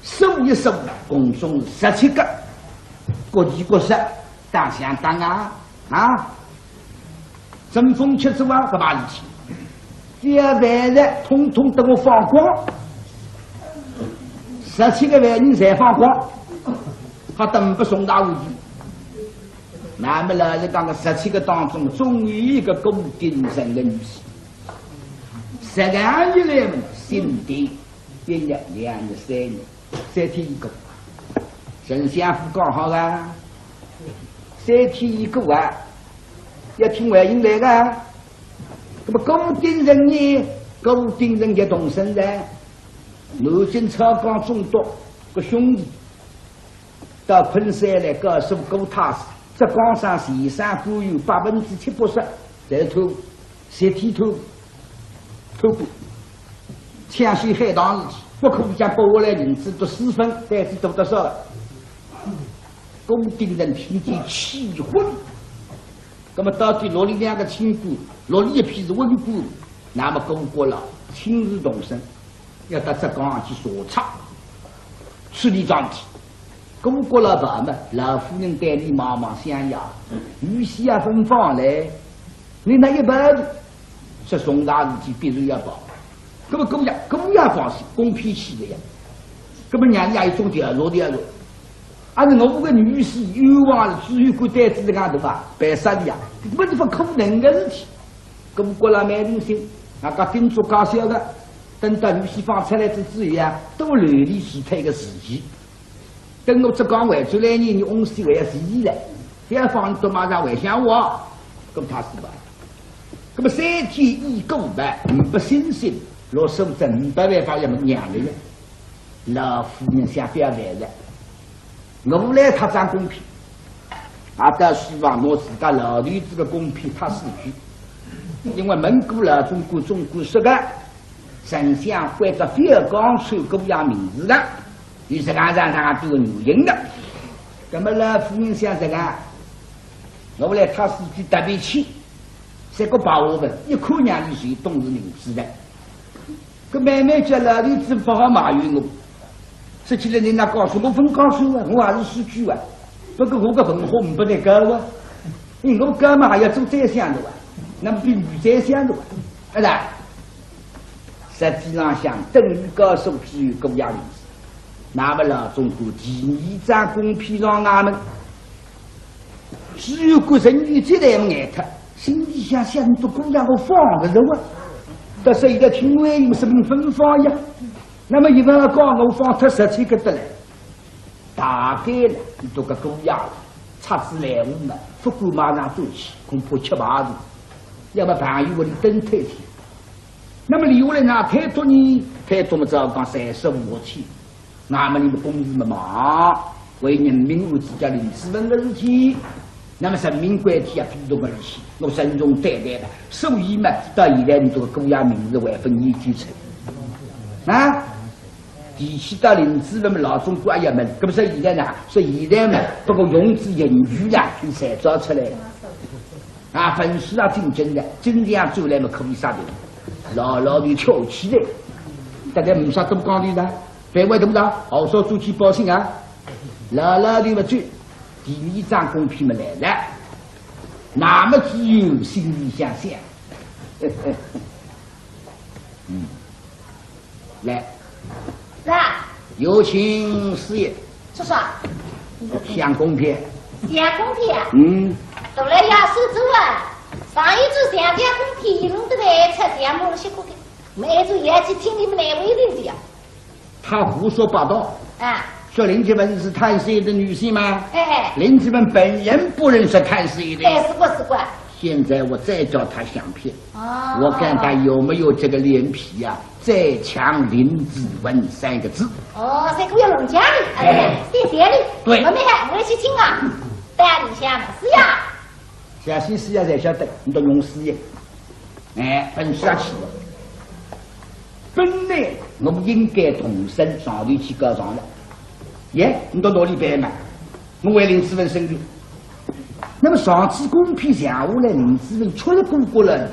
数一数共中17个，各级各色当相当啊！争风吃醋啊，干嘛事情？这万人统统等我放光，17个万人才放光，还等不送大无忌。那么呢，就讲个17个当中，终于一个公丁生的女婿。10年以来嘛，新的1年、2年、3年，3天一个，丞相府刚好啊，3天一个啊，要听外人来个。那么公丁人呢，公丁人的同生人，南京朝纲中多个兄弟，到昆山来告诉郭太师。浙江省前山固有7%-80%在偷，7天偷过，抢先海棠事体，不可将拨下来银子都4分，但是多少了？公丁人听见气昏，那么到底罗里2个亲姑，罗里一批是温姑，那么公国老亲自动身，要到浙江去索查，处理桩体。公国老爸嘛，老夫人带你忙忙相邀，预先也分放来，你那一辈子说重大事体必须要报，那么公也放心，公批起的呀，那么娘家有种掉落的路，按照我个女婿有望至于管带子这样头发白杀的呀，没地方可能的事体，公国老蛮灵性，那个叮嘱搞笑的，等到女婿放出来之后呀，都乱里是他一个时期。等我浙江回出来呢，你翁西为是意了，不要放到马上回想我，咁他是吧？咁么3天一个吧，不新鲜，老手真500万把人们娘了呀！老夫人想不要来了，我来他讲公平，阿倒希望我自家老头子个公平他死去，因为蒙古了中国说个丞相会着别江川公家名字的。于是讲让都女人的，那么呢，夫人想这个，我来他是去特别气，这个把握的，一看娘的谁都是明知的，个妹妹叫老头子不好埋怨我，说起来人家告诉我分告诉啊，我还是失去啊，不过我个文化不得高啊，因为我干嘛还要做宰相的啊，那么比女宰相的啊，是吧？实际上想等于告诉只有公家名字。那么了，中国第2张公批让俺们，只有国人女这来么爱他，心里想很多姑娘我放个人啊，但是现在听外有什么分放呀？那么一个讲我放他17个得来，大概呢，你都个姑娘了，差子来我们，不管马上走起，恐怕吃麻子，要么朋友我的等太天。那么留下来呢，太多呢，太多么只要讲35天。那么你们公司们忙，为人民为自家领资本的事体，那么人民关系也主动的事情，我慎重对待的。所以嘛，到现在你这个公家名字还分研究出啊，提起到领资本们老中国也们，搿不是现在呢？说现在嘛，不过融资研究呀，你才造出来啊，分析啊，竞争的，真这样做来嘛，可以啥的，牢的跳起来，大家没啥都讲的呢。别外懂不懂？好说出去报信啊！老的嘛追，第2张公批嘛来了，那么只有心里想想，来，有请师爷。叔叔，相公片。相公片。都来要收走啊！上一组相公片弄得来吃相摸了些过的，每组也去听你们来为人的呀。他胡说八道啊！说林志文是太师爷的女婿吗？哎，林志文本人不认识太师爷的。哎，是过。现在我再叫他相骗，我看看有没有这个脸皮呀、再抢林志文3个字。这个要弄家里，谢谢你。对，我来去听啊，带你下嘛，是呀。小心是呀，才晓得，你都用事业，分下去了。本来我们应该同身上头去告状了，你到哪里办嘛？我为林志文申诉。那么上次公批上下来，林志文出了公国了，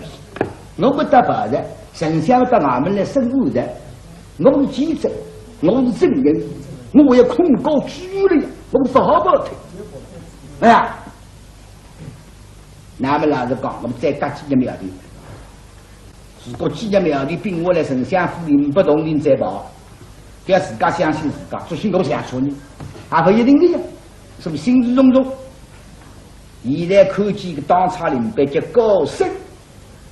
我不得保的，丞相到俺们来审问的，我是记者，我是证人，我要控告拘了，我说好不好听？哎呀，俺们老实讲，我们再隔几日苗的，如果几日苗的并我来丞相府里不同人再跑，要自家相信自家，做信我想说你，还不一定的呀，是不是心事重重？现在看见个当差领班叫高升。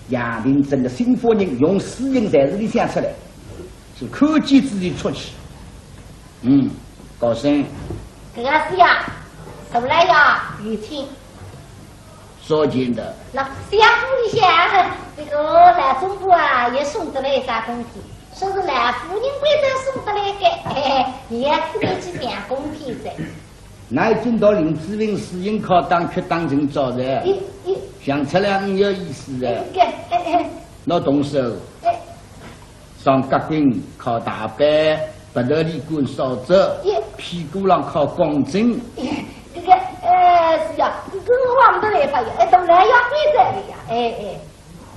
杨林镇的新夫人用私营在这里想出来，是科技自己出去。高升，这个是呀，怎么来呀？雨听，说真的，那相府里向这个来中国啊，也送得来啥贡品，说是来夫人贵州送得来的，也可以去讲贡品噻。那一见到林志颖私营考当却当成早的。想出来很有意思的，那动手，上革命靠大板，白头里管扫帚，屁股上靠光针。这个是呀，跟我们的来法呀，都来要规则的呀，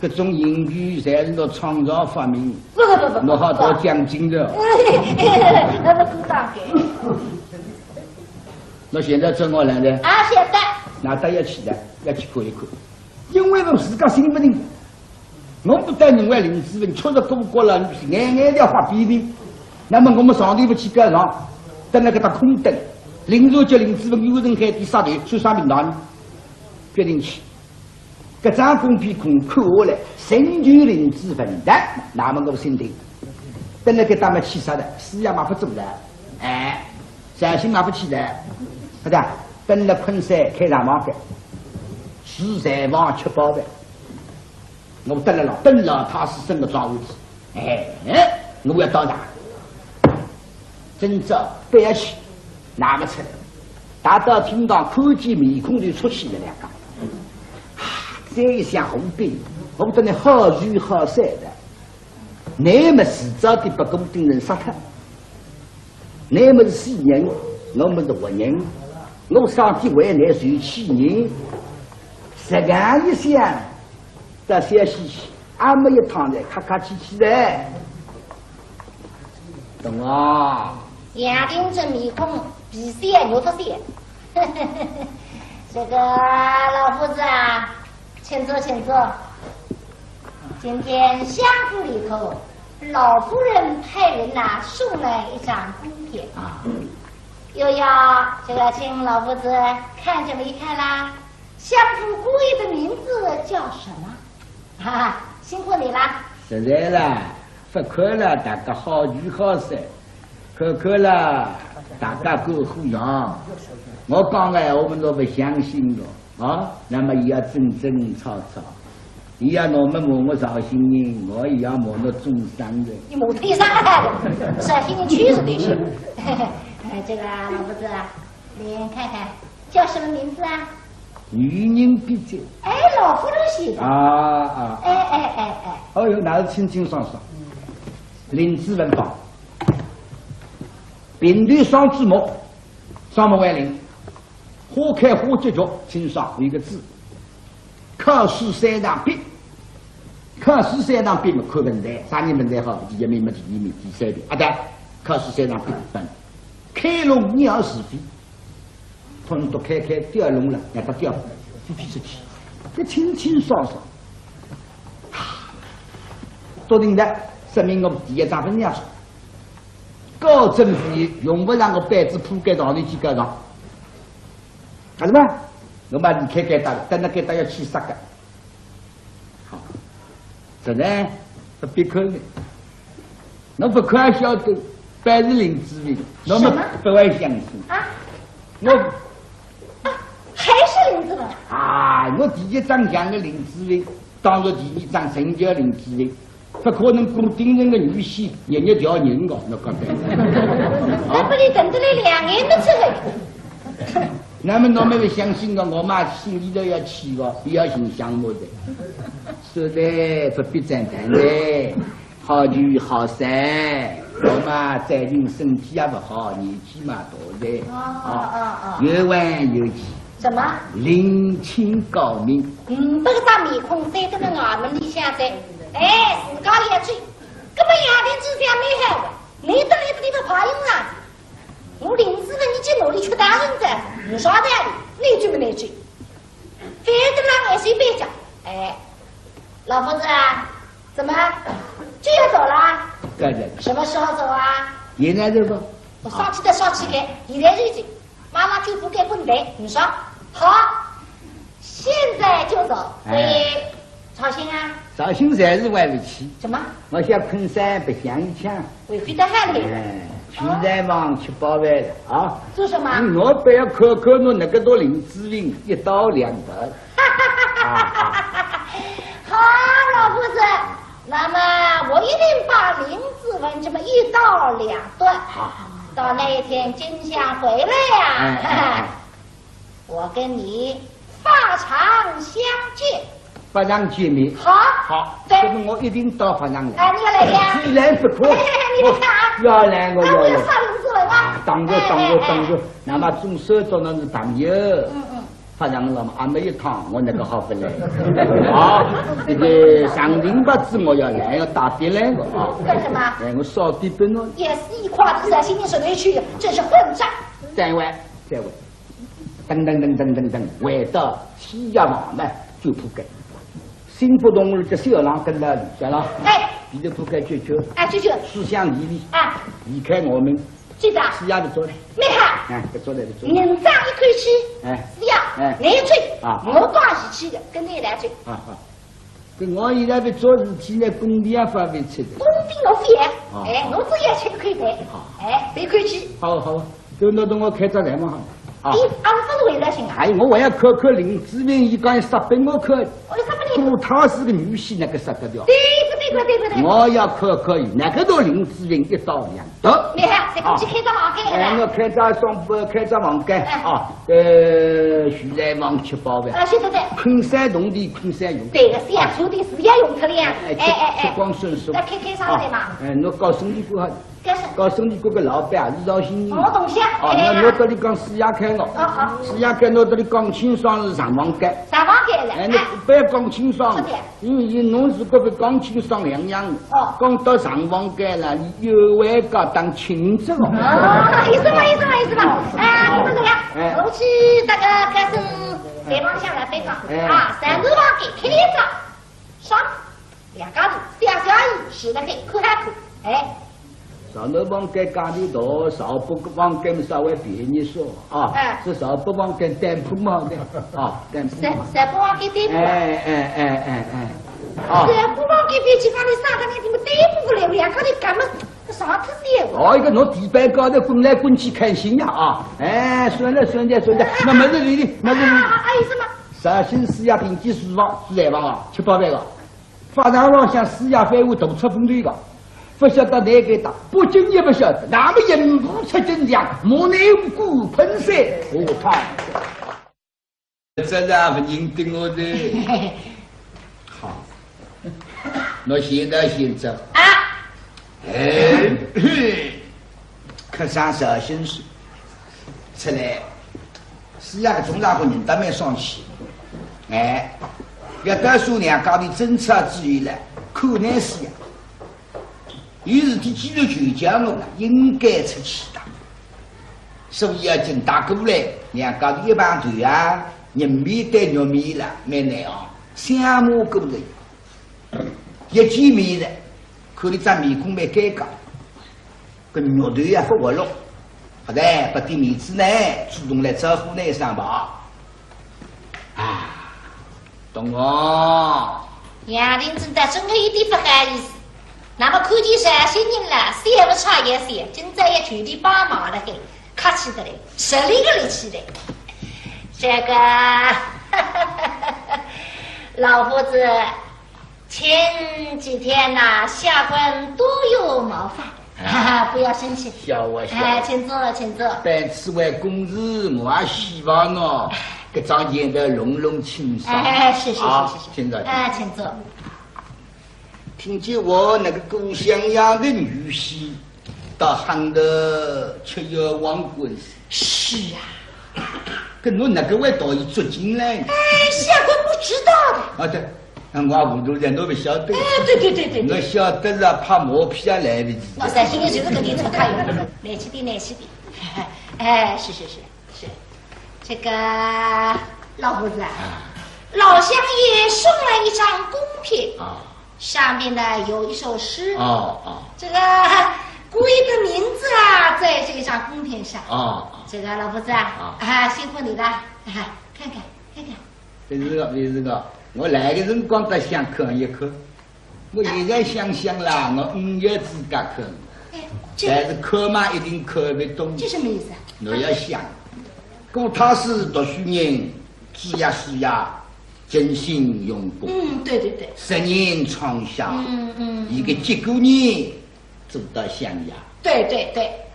各种英语侪是我创造发明，不，我好多奖金的。那是鼓掌给。那现在怎么来的？啊，现在。那都要去的，要去看一看。因为我自家心不定，我不但认为林志颖确实过过了，眼眼要发批评。那么我们上头不去干上，等那个他空等，林若叫林志颖有人海底杀队，出啥名堂？决定去，这张公批空看下来，成就林志颖的，那么我心定。等那个他们去杀的，事业嘛不做了，善心嘛不起来，是的，等了昆山开上网的。是在往吃饱的，我等了他是生个庄务子，我要到达，真正不要去，拿不出来，大到听到看见面孔就出气了两个，这一想红兵，我等你好聚好散的，你们迟早的不公定人杀他，你们是西人，我们是活人，我上帝为你受气人。这样一想，到小西西，俺们一躺在客客气气的，懂啊？杨丁这面孔比谁牛头些？这个老夫子啊，请坐，请坐。今天相府里头，老夫人派人呐送来一张贡品啊，又要这个请老夫子看见没看啦？相府姑爷的名字叫什么？哈哈，辛苦你了。实在了，不看了，大家好聚好散；看看了，大家够互养。我讲的我们都不相信的啊，那么也要真真吵吵，也要我们摸绍兴人，我也要摸中山人。你摸腿上来，绍兴人去是得行。这个老夫子，你看看叫什么名字啊？女人必争。老夫人写的。哦哟，那是清清爽爽。林志文榜，并队双字幕，双目为零，花开花结局，清爽一个字。考试三场必，考试三场必嘛，看文台，啥人文台好？第一名嘛，第二名，第三名。对，考试三场必分，开龙你要是非。通都开掉龙了，让它掉飞出去，这清清爽爽。笃定的，说明我第一张分量高政府用不上我板子铺盖上头去盖上，干什么？我把离开盖大了，等那盖大要去杀个。好，这呢不必看的，我不看晓得，本是林志伟，我们不会相信啊，我。还是林志伟我第一张讲的林志伟，当着第二张成就林志伟，不可能固定人的女婿日日叫人个，那个那不你等得来2年的出来。那么我们不相信的，我嘛心里头要起个，不要信项目的，是的，不必赞叹的，好聚好散。我嘛最近身体也不好，年纪嘛大的，有玩有急。什么？灵清高明。不是把面孔塞到了俺们里向在，哎，自家也追，根本亚林之家没害我，累得里头爬用啥子？我林子的你去努力去打人子，你耍的你追没你追？非得让我随便讲，哎，老夫子啊，怎么就要走了？对。什么时候走啊？现在这个。我上去的上去给，你来日子，妈妈就不该滚来，你说好，现在就走，所以操心啊。绍兴才是外围去。什么？我想昆山不想一枪。为非得害你。去南方去保卫了啊！做什么？我不要看看我那个多林志颖一刀两断。好，老夫子，那么我一定把林子文这么一刀两断。到那一天金香回来呀，我跟你法场相见。法场见面。好，这个我一定到法场来。哎，你要来呀？虽然不可。你看啊。要来我要来。杀林子文啊！当着，那么总算做那是朋友。法场了嘛，还没一趟，我那个好不来。好，这个上林八子我要来，要打点来我啊。干什么？哎，我烧点灯哦。也是一胯子在新宁省内去，真是混账。再问，等，回到西亚王呢就铺盖。新不动了，这小郎跟了小郎，哎，你就不该拒绝，思想离离开我们，知道？是呀，就做来，没好，不做来就做。人长一口气，是呀，来追我光是去的，跟你来追。跟我现在的做事体呢，工地也发挥出来。工地我非哎，我只要吃可以带，哎，别客气。好，就那等我开着来嘛好。你俺不是为了行啊？哎，我还要看林志明，伊讲杀本我看。杜涛是个女婿，那个杀得掉。对不对？我要看伊，那个到林志明一刀两断。你看，这个去开张房间了。我开张房间啊，徐来王七宝呗。是对。昆山动地，昆山用。对个是呀，土地是要用出来呀。吃光顺手。那开商店嘛。我搞生意过好。搞生意过个老板是绍兴人。我懂些。那我这里讲四亚开了。四亚开，我这里讲清爽是上房间。上房间了。你不要讲清爽，因为侬是个讲清爽两样。讲到上房间了，你有位个当亲戚了。意思嘛。你们怎么样？我去这个开始北方向来北方三个房间开一张，上两家子小意是那个可还可上头房间家里多，上北房间稍微便宜说是上北房间店铺嘛的店铺。上北房间店铺。上北房间别去讲你三个人怎么店铺不来？两个人干么啥特色？一个侬地板高头滚来滚去开心呀算了，那没事你没事。意思嘛？绍兴四亚顶级书房是来房700-800个，法场上向四亚废物大出风队个。不晓得哪个打，不仅也不晓得，那么人不出真相，莫内无辜喷水，他。这让不认得我的。好，我现在先走。可上绍兴市出来，是那个中大个人都没上去。要告诉两家的政策之余呢，可能是呀。于是他既然就讲我应该出去的，所以要进打过来，两家的一帮队人面对肉面了，没难相马过来，一见面了，看你张面孔没尴尬，跟肉队不活络，后来不给面子呢，主动来招呼呢上吧，懂我？杨林真的真的一点不好意思。那么看见绍兴人了，谁不差也谁，今朝也全力帮忙了，给客气的嘞，10里个力气的。这个老夫子前几天下官多有冒犯，不要生气。笑我。请坐。本次为公事，我也希望这张演的隆隆清爽。是。请坐。请坐。听见我那个故乡养的女婿到杭州吃药王冠。是跟我那个味道一捉进来。下官不知道的。对，我糊涂人都不晓得。哎，对，我晓得是怕磨皮啊来不及。我三心里就是个地出卡用，来起的。哎，是，这个老胡子啊，老乡爷送来一张贡品啊，上面呢有一首诗这个姑爷的名字啊，在这张贡品上这个老胡子啊，辛苦你了，看看。这个，我来的辰光得想看一看。我现在想想啦，我5月自家看，但是看嘛一定看不懂。这什么意思？我要想，他是读书人，知呀识呀，尽心用功。对。10年创下，一个结果呢，做到像呀。对。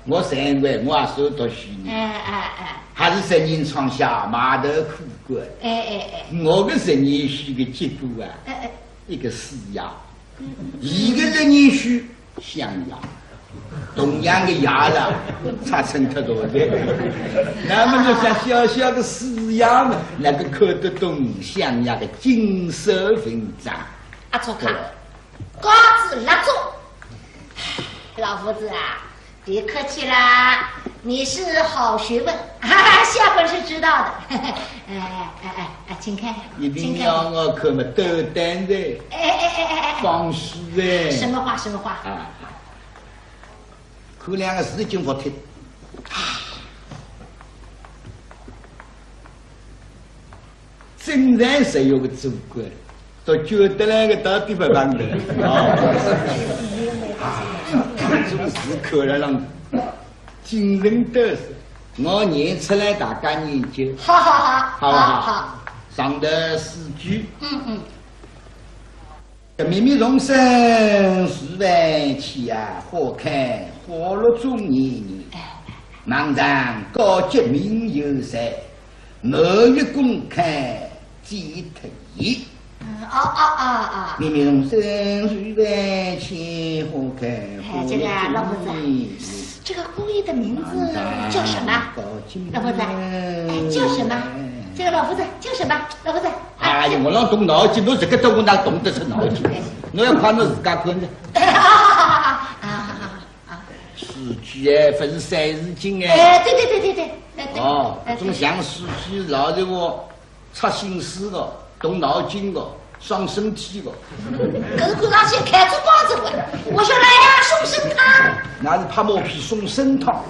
我认为我也是读书人。还是10年创下，码头苦过。我的10年书的结果啊，一个死呀，一个10年书像呀，同样的牙了，差成太多的。那么就像小小的死呀嘛，那个看得懂像呀的金色文章。阿祖卡，高子拉住，老夫子啊。别客气啦，你是好学问，下本是知道的。请看，一定要我可么斗胆的，放肆的。什么话？可两个事情不听。真然是有个祖国，都觉得那个到底不办的这种事可让人惊人得失。我念出来大家研究。好。上的诗句。秘密容身10万起啊，花开花落中年。茫然高洁名有谁？某月公开几特意。秘密容身10万起，花开花落中年。这个老夫子，这个姑爷的名字叫什么？老夫子，叫什么？这个老夫子叫什么？老夫子。我让动脑筋，我这个都我哪动得出脑筋？我要看我自家看的。诗句不是3字经对。总像诗句老的我插心思的，动脑筋的，伤身体的。可是看上去开出光子了，我说来呀，送参汤。那是怕磨皮送参汤。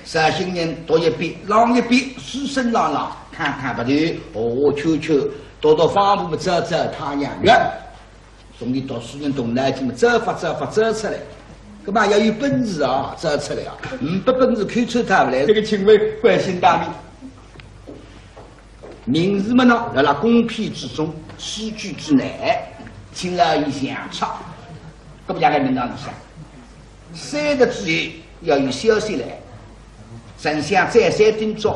3新年读一遍，朗一遍，书声朗朗，看不对，秋，到房屋走太阳月。从你读书人动脑筋，走出来。干嘛要有本事啊？走出来啊！不本事看出他不来。这个请问关心大名。名字们呢，在那公批之中，诗句之内，请了一相差。这不讲个名堂之下，3个字要有消息来，真相再三叮嘱，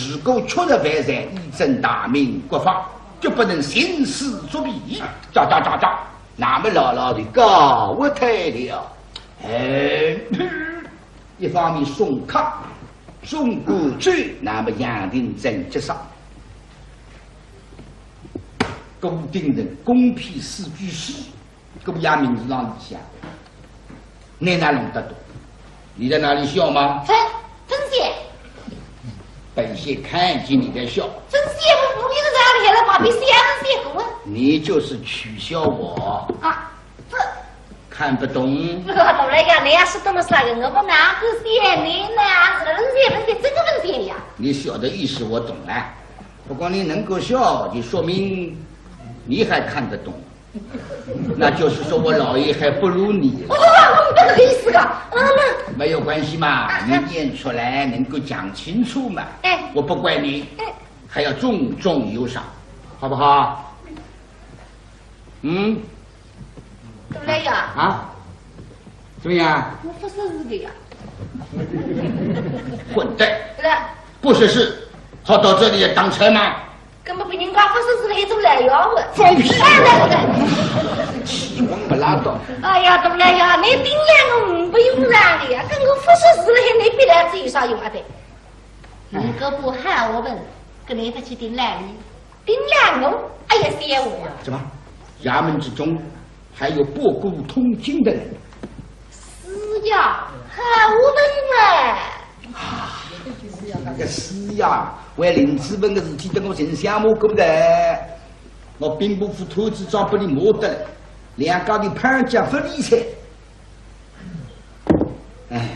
如果确实犯罪，以正大明国法，就不能行事作弊。喳，那么牢的告我退了。一方面送客，送过去，那么杨定正接上。固定人公批4句诗，这不也名字上底下，你哪弄得懂？你在哪里笑吗？分析。本仙看见你在笑。分析我不是这样的了，把别写分析过。你就是取笑我啊！看不懂。我懂了呀，你要是懂了啥个，我不哪个写你哪是分析这个分析呀？你晓得意思我懂了，不过你能够笑，就说明你还看得懂，那就是说我老爷还不如你。我这个意思啊，没有关系嘛，你念出来能够讲清楚嘛。我不怪你，还要重重有赏，好不好？怎么样？啊？怎么样？我不是这个呀。混蛋！不是事，好到这里当差吗？根本比人家不是这个一种来要的。放屁！气王不拉倒。哎呀，东来呀，你顶来我不用让的呀，跟我不是事了，你别来这有啥用啊的？你个不喊我问，跟你不去顶来的。丁亮我，哎呀，谢我。怎么？衙门之中还有博古通今的人？是呀，好文啊！那个是呀，为林子文的事体，等我人想摸过的，我并不服兔子装不你摸得了，两家的潘家不理睬。哎，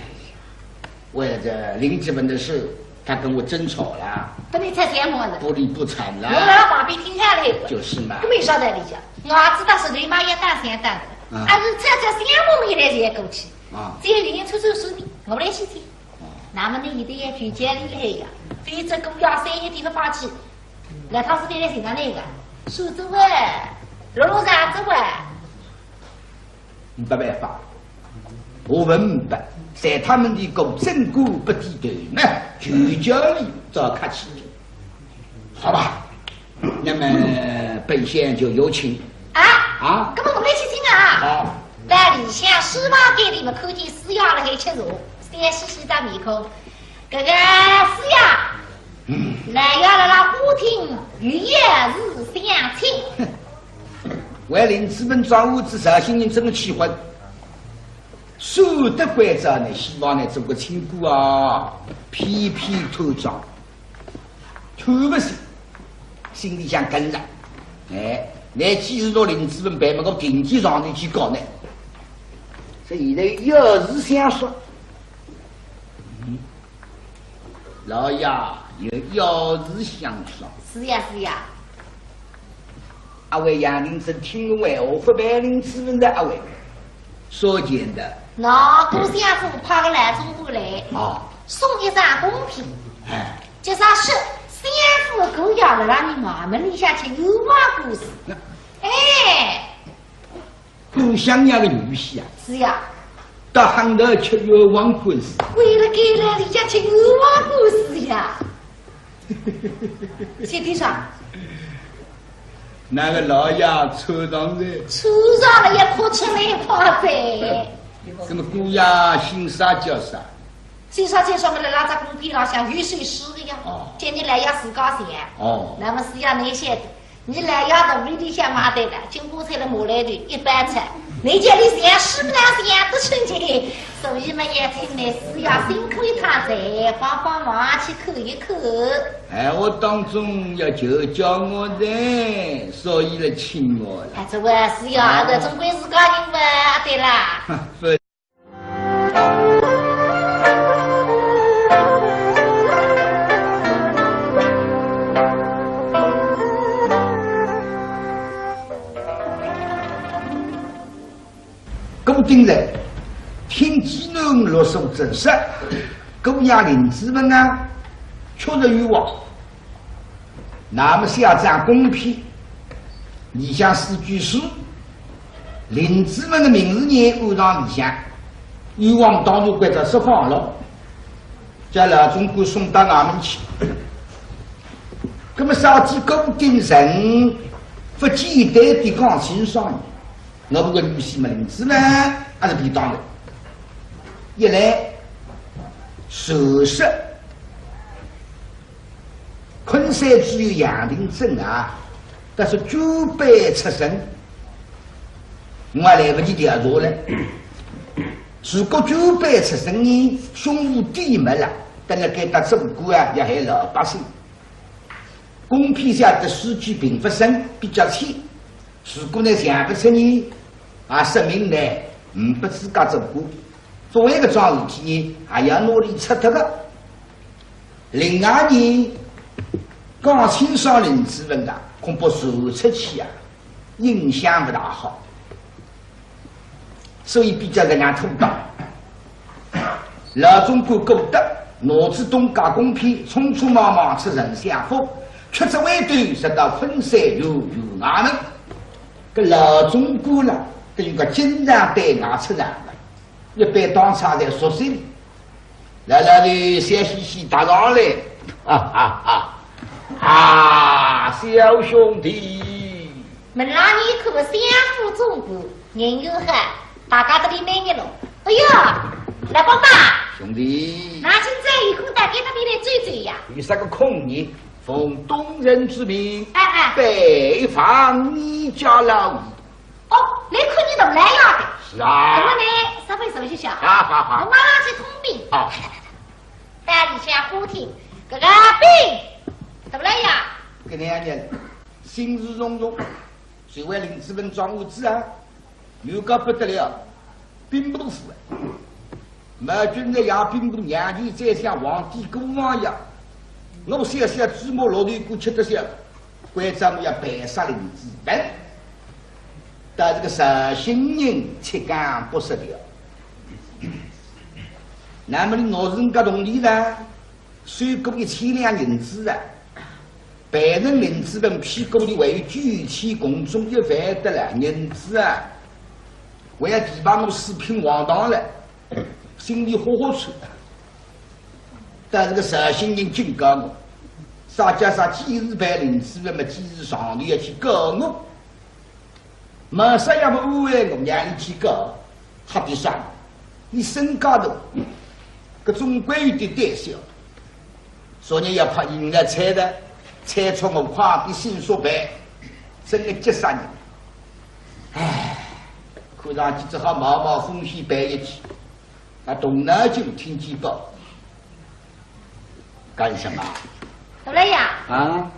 为了这林子文的事，他跟我争吵了。不你才羡慕了。不理不睬了。我老旁边听下来。就是嘛。没晓得你讲，我知道是你妈也当三当的，还是这羡慕没来才过去。啊。只有人出手说你，我们来去听。那么你一定要举荐厉害呀，非这个要3个地方放弃。那他是在寻找那个数字位，路上之位。没办法，我问明白，在他们的狗正骨不低头呢，就叫你找客气。好吧，那么本县就有请。啊，那么我们来去听啊。好。在里向书房给你们看见师爷了还吃肉。先洗洗张面孔，这个是呀，来要了那不听，与夜日相亲。为领资本装物之绍兴人这么气愤，说得关照呢，希望呢做个亲姑啊，批批头装，突不是，心里想跟着，哎，那既是到领资本办那个经济上的去搞呢，这现在有事相说。老爷有事相说。是呀是呀。阿位杨林生听完我不白领资本的阿位所见的。那顾相府派个来中过来，送一张贡品。哎，就啥是相府狗咬了让你妈们里下去有话故事。哎，顾香娘的女婿啊。是呀。到杭州吃冤枉官司，为了给了人家吃冤枉官司呀！谁听上？那个老爷抽上来，抽上了也哭出来夸呗。那么姑爷姓啥叫啥？姓啥叫什么？拉在公屏上像雨水湿的呀。叫你来要自家钱。那么是要那些的，你来要到里向买的了，经过菜的马来的一般菜。你家里想是不是想得成的，所以嘛也听呢是要辛苦一趟才帮帮忙去口一口。哎，我当中要就叫我的，所以来请我了。哎，这位是要的，总归是个人吧？对啦。古定人听技能落手真实，姑娘林子们啊，确实有望。那么下张公批，里向4句诗，林子们的名字呢按上里向，有望当然归着释放了，将老中国送到俺们去。那么少几古定人不简单的讲清爽。我不过女婿们林子呢，还是比当的。一来，首饰，昆山只有杨林镇啊，但是9辈出身，我还来不及调查了。如果9辈出身呢，胸无底没了，但是该打政府啊，也还老百姓。公批下的数据并不深，比较浅。如果呢想不出呢，说明呢不自家做过，做一个桩事体呢，还要努力出头的。另外呢，讲清爽林子文啊，恐怕传出去啊，影响不大好，所以比较人家土道。老中国觉得脑子东家公批，匆匆忙忙出人相府，却只为对直到昆山有衙门。个老中国了，等于个经常对外出场的，一般当场在宿舍里，来的笑嘻嘻打上来，小兄弟，们让你可相互中国，人有汉，大家都里美一了。哎呀，来帮帮，兄弟，那现在有空大家那边来追追呀。有啥个空呢？奉东人之命，北访你家老爷。哦，你看你都来呀的。是啊。我呢，稍微收拾下。好。我马上去通禀。好。带你下虎庭，哥哥兵，怎么来呀？给2年，心事重重，谁为林子文装物资啊？有个不得了，兵不服。马军的亚兵部年纪再像皇帝国王一样，我想芝麻老头过吃得香，关张我要白杀林子文。但这个绍兴人七干不识了。那么你老人家同理呢？税购1000两银子啊！办人林子文批购的为举起公众1万得了银子啊！我要提拔我四品王堂了，心里好处。但这个绍兴人警告我，啥加啥几日办林子文嘛，几日上头要去告我。马上要不误会我让你去告，还得算你身高头。各种规矩胆小，所以要怕赢了猜的，猜出我快的心所办，真的急杀人。唉，看上去只好冒冒风险办一起。那东南就听见报，干什么？怎么呀？啊？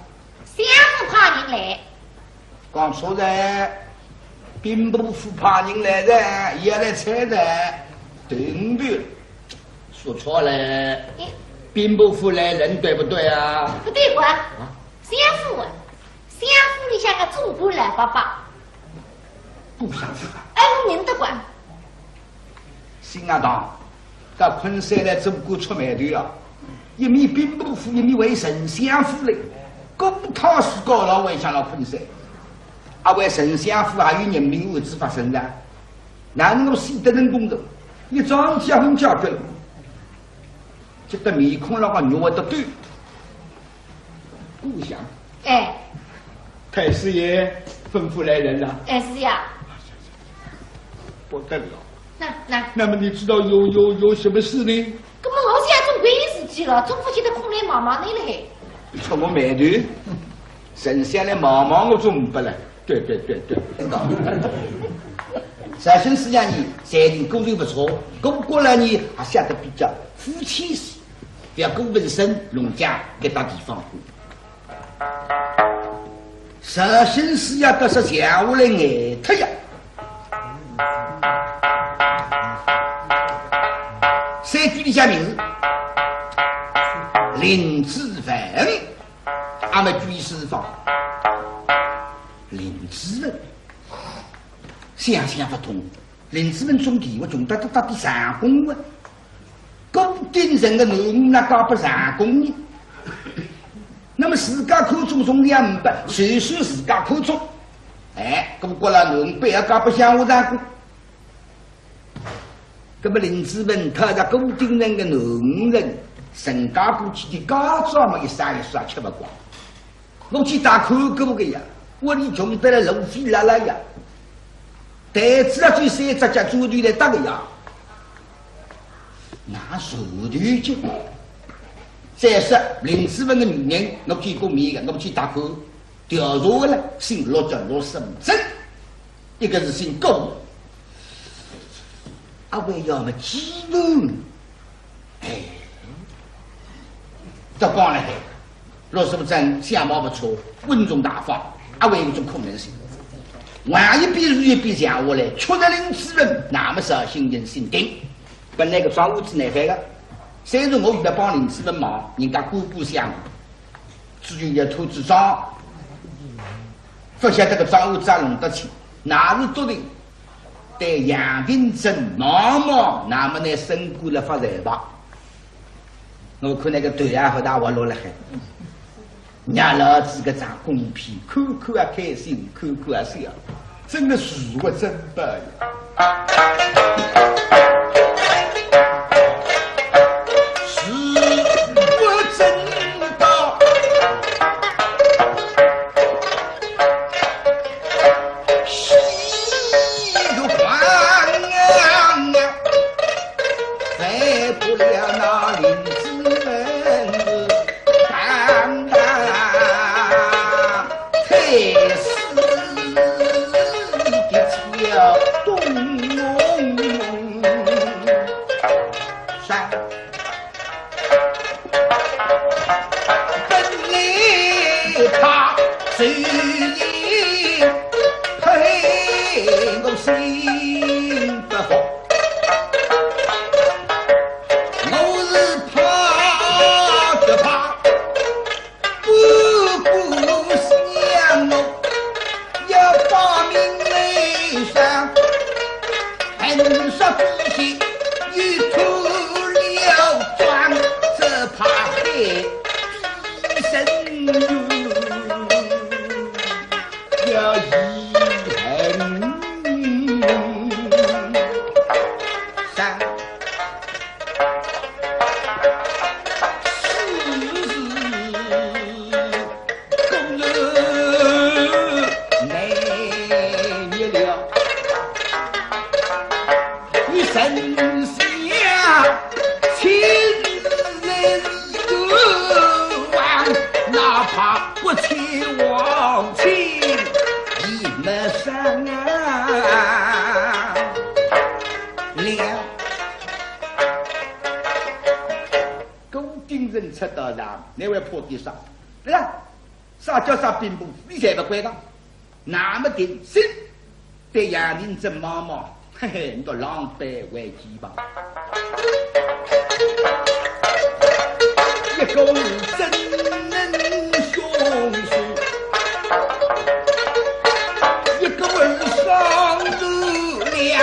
相府派人来。讲错了，兵部府派人来的，也来猜的，对不对？说错了，兵部府来人对不对啊？不对管，相府里像个中国老爸爸，不相符啊！哎，我认得管。新阿当，到昆山来中国出卖的啊！一面兵部府，一面为丞相府嘞，公堂是高老为向了昆山，啊为丞相府还有人民案子发生的，哪能够死得人公道？一桩结婚解决了。觉得面孔那个肉得对，不想。哎，太师爷吩咐来人了。哎，是呀。不得了。那么你知道有什么事呢？那么我现在总归事体了，总不记得空来忙忙你了嘿。出我面头，丞相来忙忙我总不了。对。绍兴4年呢，财政工作不错，过来呢还下得比较夫妻式。不要过纹身、农家给大地方过。绍兴市要得是下下来挨特呀。3句里下名字，林子文，俺们举四方。林子文，想不通，林子文种地，我种到底上工啊！高顶人的农那搞不上工呢？那么自家口中种200，随算自家口中。哎，那么过了农不要搞不像我上工。那么林子文他在高顶人的农人，身家过去的高招嘛，一杀吃不光。我去打口个不个呀？我里穷得了路费拉拉呀！袋子啊，最3只脚猪队来打个呀！那手头就，再说林子文的女人，我见过面的，我去打口调查了，姓陆叫陆胜真，一个是姓高，阿伟要么激怒，哎，这讲了嘿，陆胜真相貌不错，稳重大方，阿伟有种可能性。万一比如一比讲下来，确实林子文那么绍兴人心定。本来个装屋子难办的，虽然我遇到帮林子文忙，人家姑姑相，至于要投资装，不晓得个装屋子弄得起，哪是多的？对杨定珍忙，那么呢身故了发财吧？我看那个对啊和大我落了海，伢老子个长公平，看看啊开心，看看啊笑，真的是我真白呀！不了那林子文，淡淡。固定人出道上，那位破地上，对呀，啥叫啥并不，你才不管他。那么定心，对杨林真妈妈，嘿嘿，你都狼狈为鸡吧。一个人真能雄雄，一个人上得了，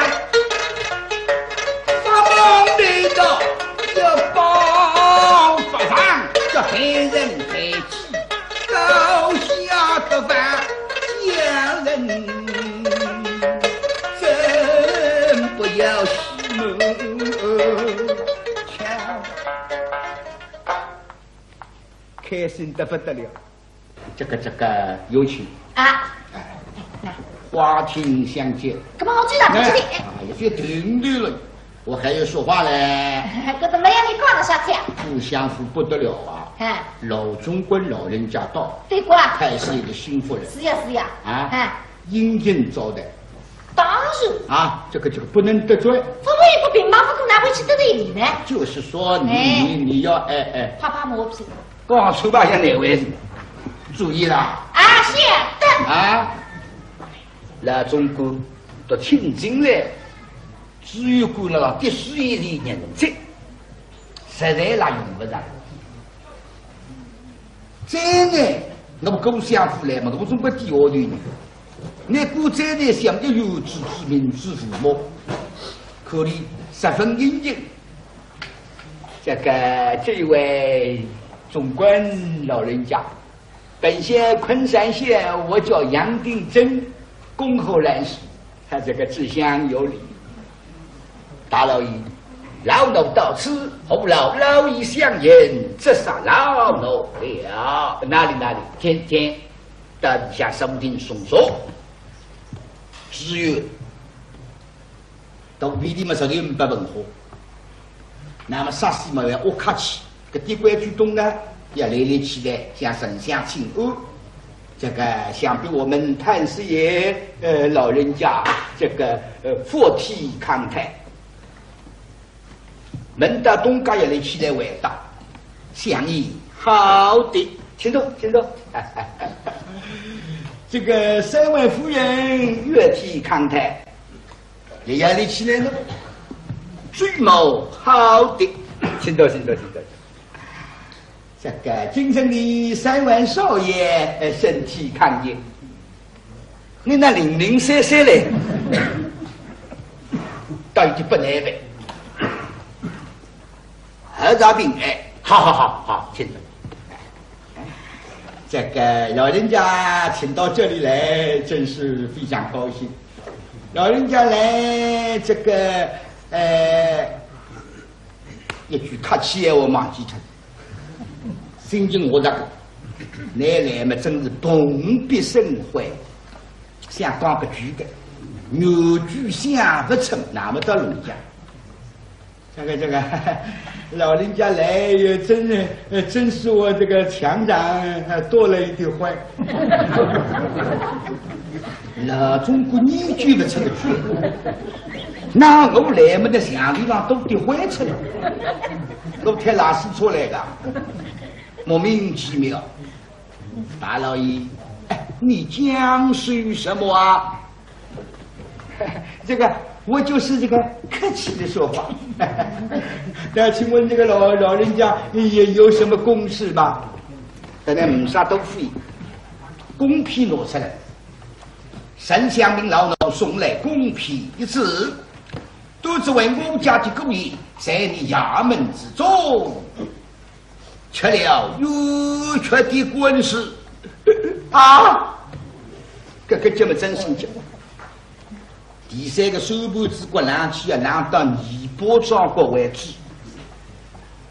发梦的到要帮发上，叫黑人黑气，高下的饭家人，真不要西门强。开心得不得了，这个有请啊！来，花厅相见。干嘛我知道不知道？有些停顿了，我还要说话嘞。这都没让你讲的啥子呀？不相符不得了啊！老中官老人家到，对过啊，太师爷的心腹人。是呀是呀。殷勤招待。当然。啊，这个不能得罪。怎么也不平忙，不可哪会去得罪你呢？就是说你要怕毛皮。告诉吧，像哪位？注意了。啊，是的。啊，那中国都听进来，只有过了第四一的人质，实在那用不着。真的，我们共相互来嘛，我中国第二的人，那古在的想要有志之民之父母，可怜十分殷勤。这一位。总管老人家，本县昆山县，我叫杨定珍，恭候兰溪。他这个志向有礼，大老爷，老奴到此，后老爷相迎，这杀老奴了。哪里？天，到底下松顶松手，只有到比你们这里不文化，那么啥事嘛要我客气。地官举动呢，要累累起来，向丞相请安。这个想必我们太师爷老人家这个佛体康泰，门大东家也来起来回答，相宜好的，请坐。这个三位夫人月体康泰，也要来起来了，最谋好的，请坐。这个京城的三位少爷身体康健，你那零零散散嘞，倒已经不难呗。何大兵，好，请坐。这个老人家请到这里来，真是非常高兴。老人家来，这个一句客气话忘记脱。心情我这个，奶奶嘛真是蓬荜生辉，想讲个句的，牛句想不成，那么到人家，这个老人家来也真是我这个墙上多了一点灰。老中国你句不成个句，那我来么的墙地方都得灰出来，都太拉屎出来的。莫名其妙，大老爷，你讲述什么啊？这个我就是这个客气的说话。那请问这个老人家也有什么公事吗？在那没啥都非，公批拿出来，沈祥明老奴送来公批一纸，都是为我家的故意，在你衙门之中。吃了有缺的官司啊！这么真心讲。第三个手部之国拿去啊，拿到尼泊张国为止，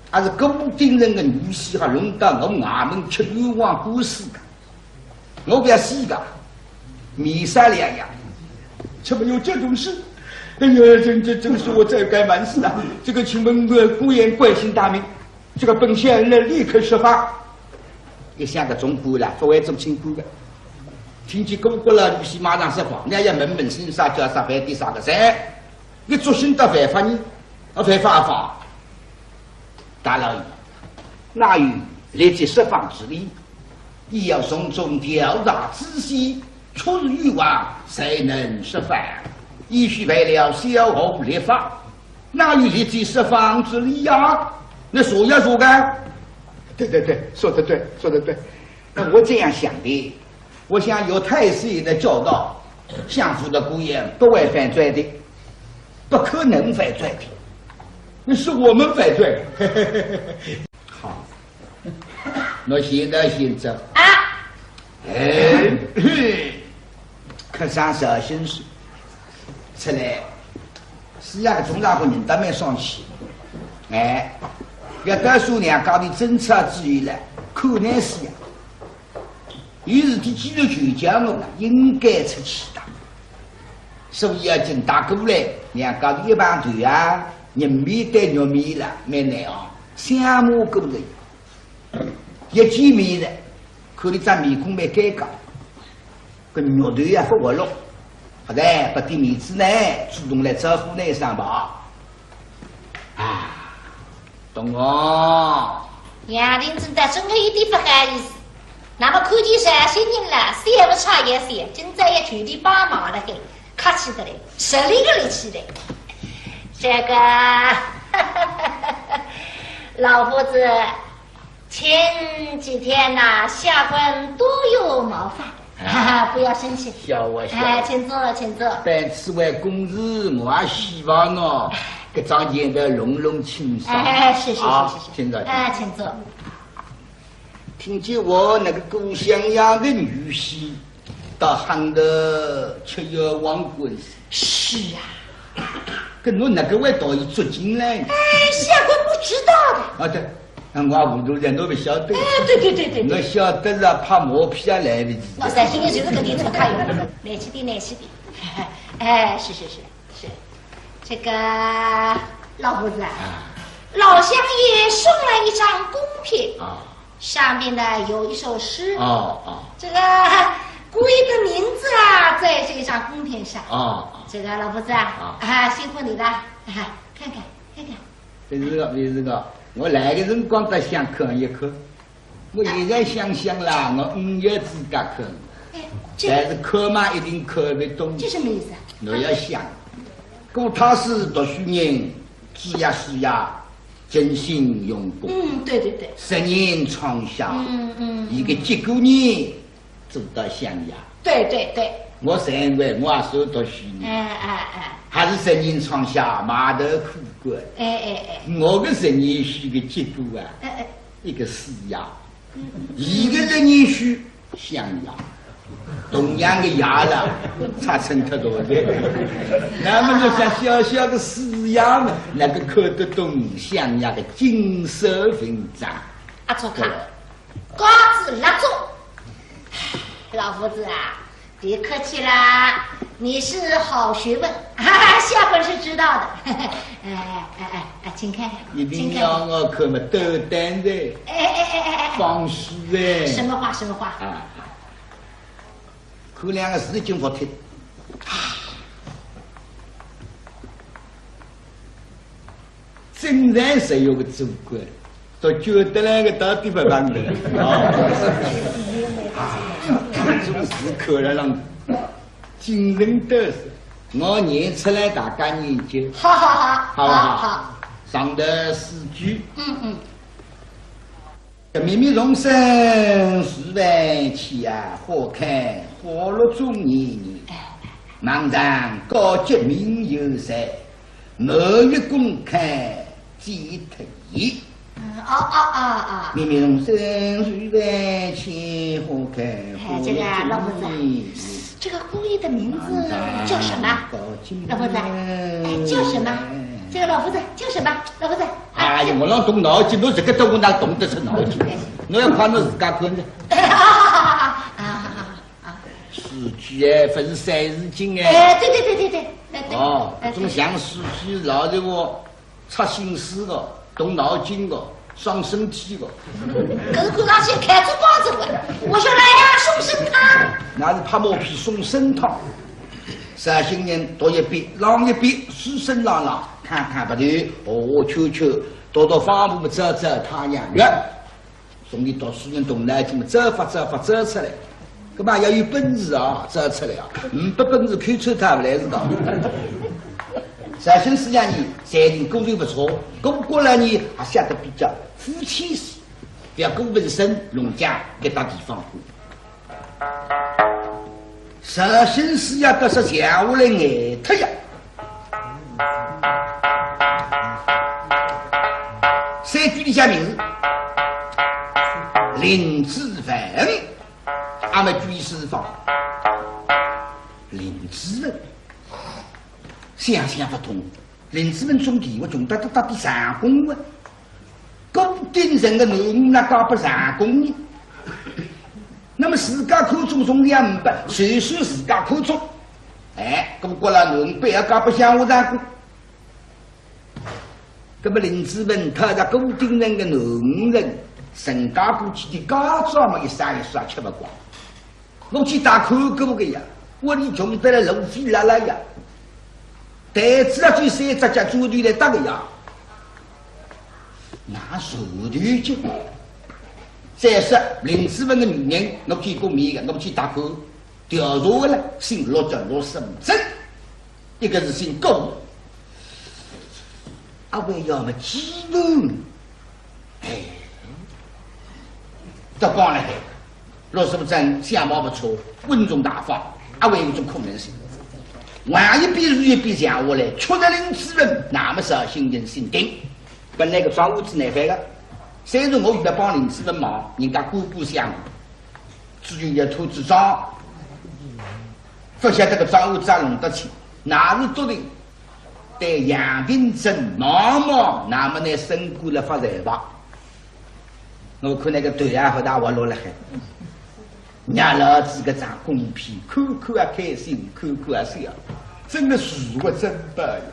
还是固定人的女婿还轮到我衙门吃冤枉官司的，我不要死的，弥撒两样，怎么有这种事？哎呀，真是我这该完事了。这个请问孤言关心大名。这个本县人立刻释放，一想个中国了，作为中清官的，听见公国了，律师马上释放，人家问心啥叫啥犯第啥个噻？你做新的犯法呢？犯法，大老爷，那与立即释放之理，亦要从中调查仔细，出于欲望，才能释放。亦须为了小红立法，那与立即释放之理呀？那说呀说干？对，说得对，说得对。那我这样想的，我想有太师爷的教导，相府的姑爷不会犯罪的，不可能犯罪的。那是我们犯罪。好，我现在先走。啊！可上小心事，出来，是呀个中大个人都没上去。要到叔娘搞的政策之余了，可能是呀。于是他既然就讲我应该出去的，所以要请大过来，两搞的一帮队啊。人面对肉面了，没难啊！相马过来，一见面了，看你张面孔没改革，跟肉头也不活络，后来不给面子呢，主动来招呼呢上吧。啊，懂哦。杨林真的真的一点不好意思，那么看见啥些人了，谁不差也谁，今朝也全力帮忙了，给客气的嘞，实力个力气的。这个老夫子前几天呐，下官多有冒犯，不要生气。笑我笑。请坐，请坐。本此为公事，我也希望哦，给张姐的隆隆清爽。是，请坐。请坐。听见我那个故乡样的女婿，到汉的吃药王冠。是啊。跟我那个味道一捉进来，下官不知道的。对，我糊涂人都不晓得。对，我晓得了，怕磨皮啊来不及。我三心里就是个地图卡用，来起点。是，这个老夫子啊，老乡爷送来一张贡片上面呢有一首诗这个姑爷的名字啊，在这张贡片上这个老夫子辛苦你了，看看。这个，我来个辰光得想看一看。我现在想想啦，我5月自家看，但是看嘛一定看不懂。这什么意思啊？我要想，讲他是读书人，知呀识呀，真心用功。对。10年创下，一个结果呢，做到像呀。对。我认为我也是读书人，还是10年创下码头苦管。我的10年书的结果啊，一个是呀，一个10年书像呀，同样的呀了，差成太多的。那么就像小的死呀嘛，那个看得懂像呀的金色文章。做看，高子拉住，老夫子啊。别客气啦，你是好学问，下官是知道的。请看看，一定要我看嘛，斗胆的，放肆的。什么话？看2个字经不听。真然是有个主管，都觉得那个到底不办的这个是可能让惊人得瑟。我念出来大家研究。好。上的4句。秘密容身10万起啊，花开花落中年。茫然高洁名有才，我欲公开即退。秘密容身10万起，花开花落中年。老夫子，这个姑爷的名字叫什么？老夫子，叫什么？这个老夫子叫什么？老夫子。我让动脑筋，我这个都我哪动得出脑筋？我要看我自家看的。诗句不是3字经对。总像诗句老的我出心思的，动脑筋的，伤身体的。可是看上去开出包子了，我说来呀，送参汤。那是怕毛皮送参汤。3星人读一遍，浪一遍，书声朗朗，看不对，瞧，多到方步走太阳月，送你读书人动脑筋嘛，走出来。干嘛要有本事啊，走出来啊！不本事看穿他不来知道。绍兴师爷呢，才人功力不错，功过了呢还写得比较夫妻式，不要跟文生农家给到地方过。绍兴师爷倒是下下来爱他呀。谁举的下名字？林子文，俺们举师方。林子文，想不通。林子文种地，我种得到底上工啊！高顶人的农那搞不上工呢？那么自家口中种2百，谁说自家口中？哎，咁过了农不要搞不像我上工。那么林子文他在固定人的农人，身家过去的家庄嘛，一刷吃不光。我去打口沟个呀，我你穷得了路费拉拉呀，袋子啊最3只家猪队来打个呀，那手头就。再说林子文的女人，我见过面的，我去打口调查了，姓陆叫陆生真，一个是姓龚。阿为要么基本，哎，这讲了，陆生真相貌不错，稳重大方，阿为有种可能性。万一比如一比讲下来，确实林子文那么绍兴人心定，本来个庄屋子难办个。虽然我遇到帮林子文忙，人家姑姑相顾，至于一兔子庄，不晓得个庄屋咋弄得起，哪是做的？对杨定镇忙忙，那么呢升官了发财吧？我看那个对啊和大话落了海，让老子个长公平，看看啊开心，看看啊笑，真的是我真的呀。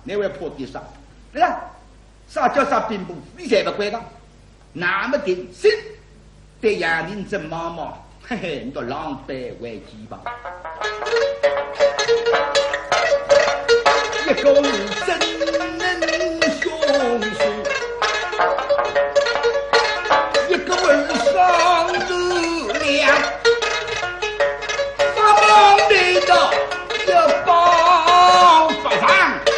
那位破地上，对呀，啥叫啥兵部，你才不管他。那么定心对杨林镇忙忙，嘿嘿，你都狼狈为鸡吧。一个真能凶手，一个文上如良，发忙的到要帮发放。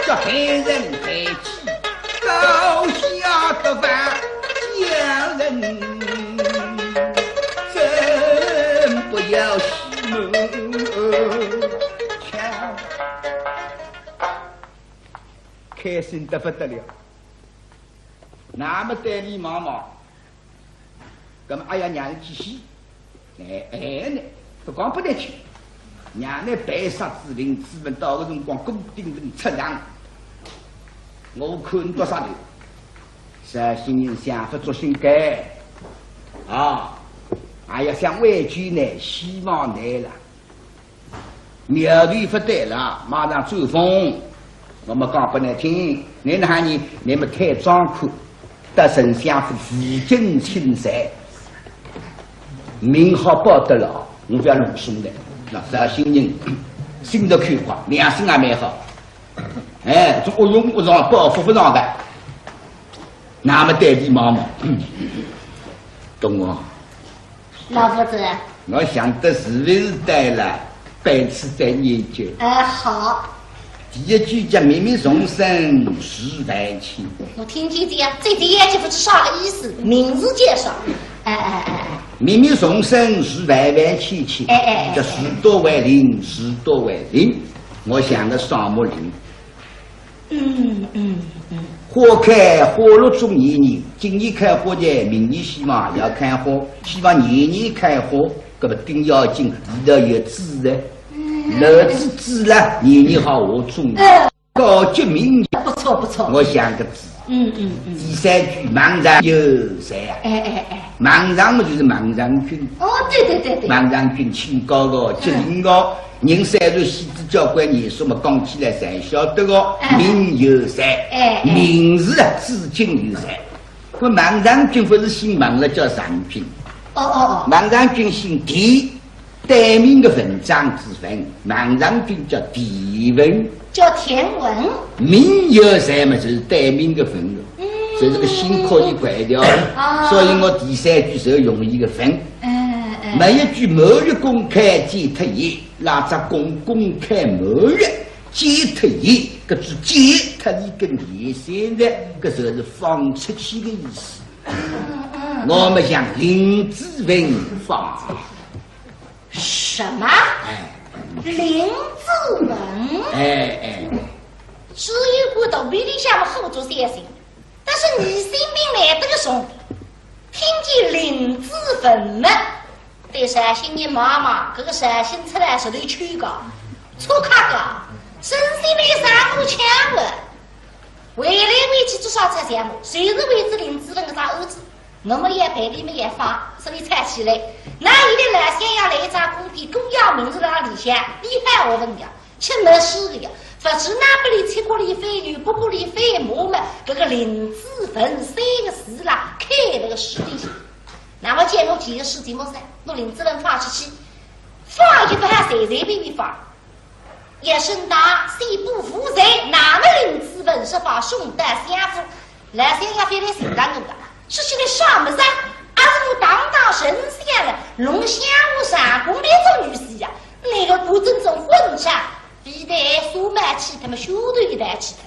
叫害人害己，高下的饭洋人，真不要西门腔，开心得不得了。那么对你妈妈，那么哎呀娘继续，哎呢，不光不得去，让那白沙子领子们到个辰光固定人出场，我看多少头，绍兴人想法做性改啊，还要想畏惧呢，希望来了，苗头不对了，马上走风。我们讲不难听，你那你们太张口，得丞相府负荆青山，名号报得了，我不要弄松的。那绍兴人心头开阔，良心也蛮好。哎，这我用不上，报复不上的，那么代替妈妈，懂我？老夫子，我想得是不是对了？本次在研究。好。第一句叫“明明重生是万起”，我听听这样，这第一句不是啥个意思？名字介绍。明明重生是万万起起，这十多万灵，十多万灵，我想个双木林。花开花落中年年，今年开花的，明年希望要开花，希望年年开花，搿么顶要紧，里头有籽的。儿子知了，年年好下种，高级名言，不错不错。我想个字，第三句莽上有谁啊？莽上嘛就是莽上君。哦，对。莽上君清高个，吉林个，人虽然戏子交关年数嘛，讲起来才晓得个，名有谁？名字啊，至今有谁？可莽上君不是姓莽了，叫上君。莽上君姓狄。对名的文章之分，莽上君叫狄文，叫田文。名有谁嘛？就是对名的分了，所以这个心可以拐掉了。所以我第三句是容易的分。每一句某月公开皆特业，那只公开某月皆特业，搿句皆特一个连线的，搿就是放出去的意思。我们讲林子文放。什么？林子文？只有过到胃里向么后做三心，但是你性命来得个松，听见林子文嘛，对绍兴人妈妈这个绍兴出来是对去个，错卡个，身心里三股强了，为来为去做啥子项目？谁是为之林子文个啥儿子？我们也陪你们也发，所以猜起来，那一的来先要来一张公批，公要名字让里向厉害我问的，却没事的呀。不知那不里切过里飞女，不过里飞魔们，这个林子文三个字啦，开那个实力性。那么见我几个事情么噻？我林子文发出去，发就不还随随便便发，也深大谁不服谁？那么林子文是把兄弟相扶，来先要非得谁当个的？是现在上么噻？阿是我当神仙了，龙虾我上宫那种女婿呀，那个不正宗混账，一代苏买起他们修都一代起他，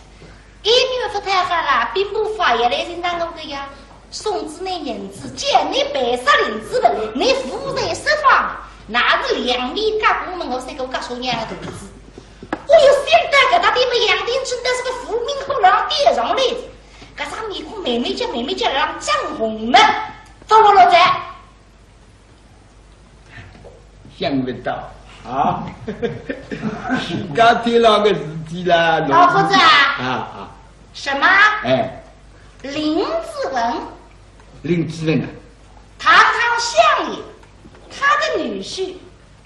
一女不太好了，并不发也来人当我的呀。送子那银子，见你白沙林子了，你夫人释放，那是两米加公们我是个告诉你的肚子。我有现在给他弟们养定真的是个福民后让爹上来。搿张面孔妹妹叫让张红们，放我老在，想不到啊！刚听到个事体啦，老夫子啊！什么？林子文。林子文啊！堂堂相爷，他的女婿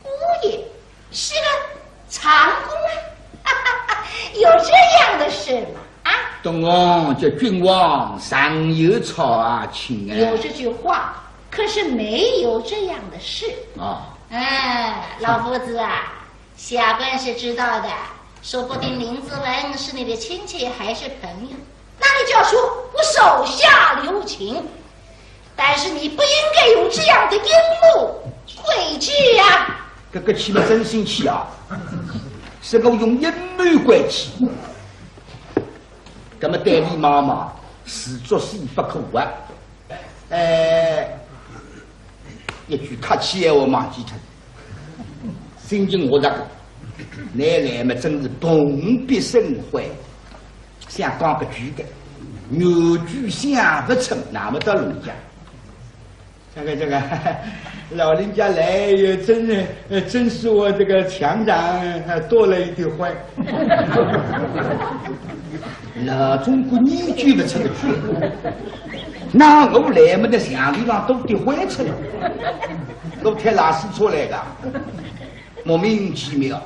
姑爷是个长工啊！有这样的事吗？东王叫君王上有草啊，亲啊！有这句话，可是没有这样的事啊！老夫子啊，下官是知道的，说不定林子文是你的亲戚还是朋友，那你就要说我手下留情，但是你不应该用这样的阴谋诡计呀！这个气嘛真生气啊！是个用阴谋诡计。那么代理妈妈是做事不可啊！一句客气话忘记脱，心情我这个奶奶嘛真是蓬荜生辉，想讲个句的，牛句想不成，那么到人家这个，老人家来也真是我这个墙上多了一点灰。那中国你举不出个去，那我来么的墙地上都得灰出来，都开拉屎出来的，莫名其妙。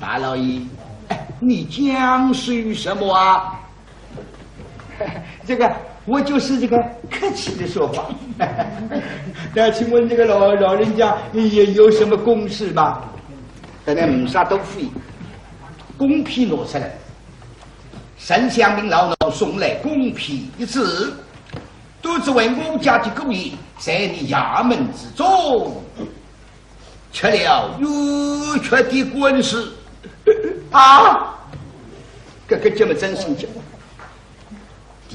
大老爷，你讲述什么啊？这个。我就是这个客气的说话。那请问这个老人家也有什么公事吗？在那五沙豆腐公皮拿出来，沈祥明老老送来公皮一次，都是为我家的故意，在你衙门之中吃了有缺的官司啊！这么真心讲。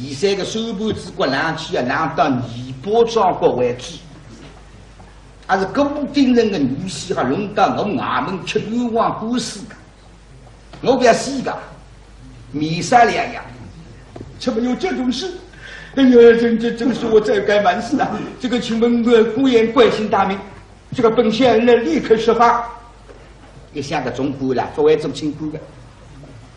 第三个手部之国拿起啊，拿到尼泊张国为止，还是固定人的女婿还轮到我衙门吃冤枉官司的，我不要死个，米三两呀，怎么有这种事？哎呀，真是我这该满死啊！这个请问孤言关心大名，这个本县人立刻释放。一下个中国了，作为做清官的。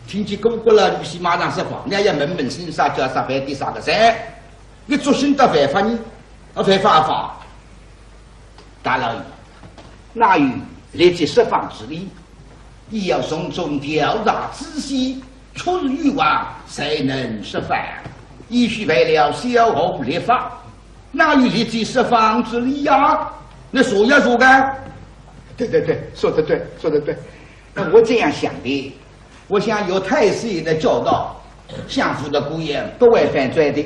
听见公国了，律师马上释放，人家门心啥叫啥犯的啥个噻？你做新的犯法呢？犯法，大老爷，哪有立即释放之理？亦要从中调查仔细，出入欲望，才能释放。亦须为了小后立法，哪有立即释放之理呀？你说呀说个？对，说得对。那我这样想的。我想有太师爷的教导，相府的姑爷不会犯罪的，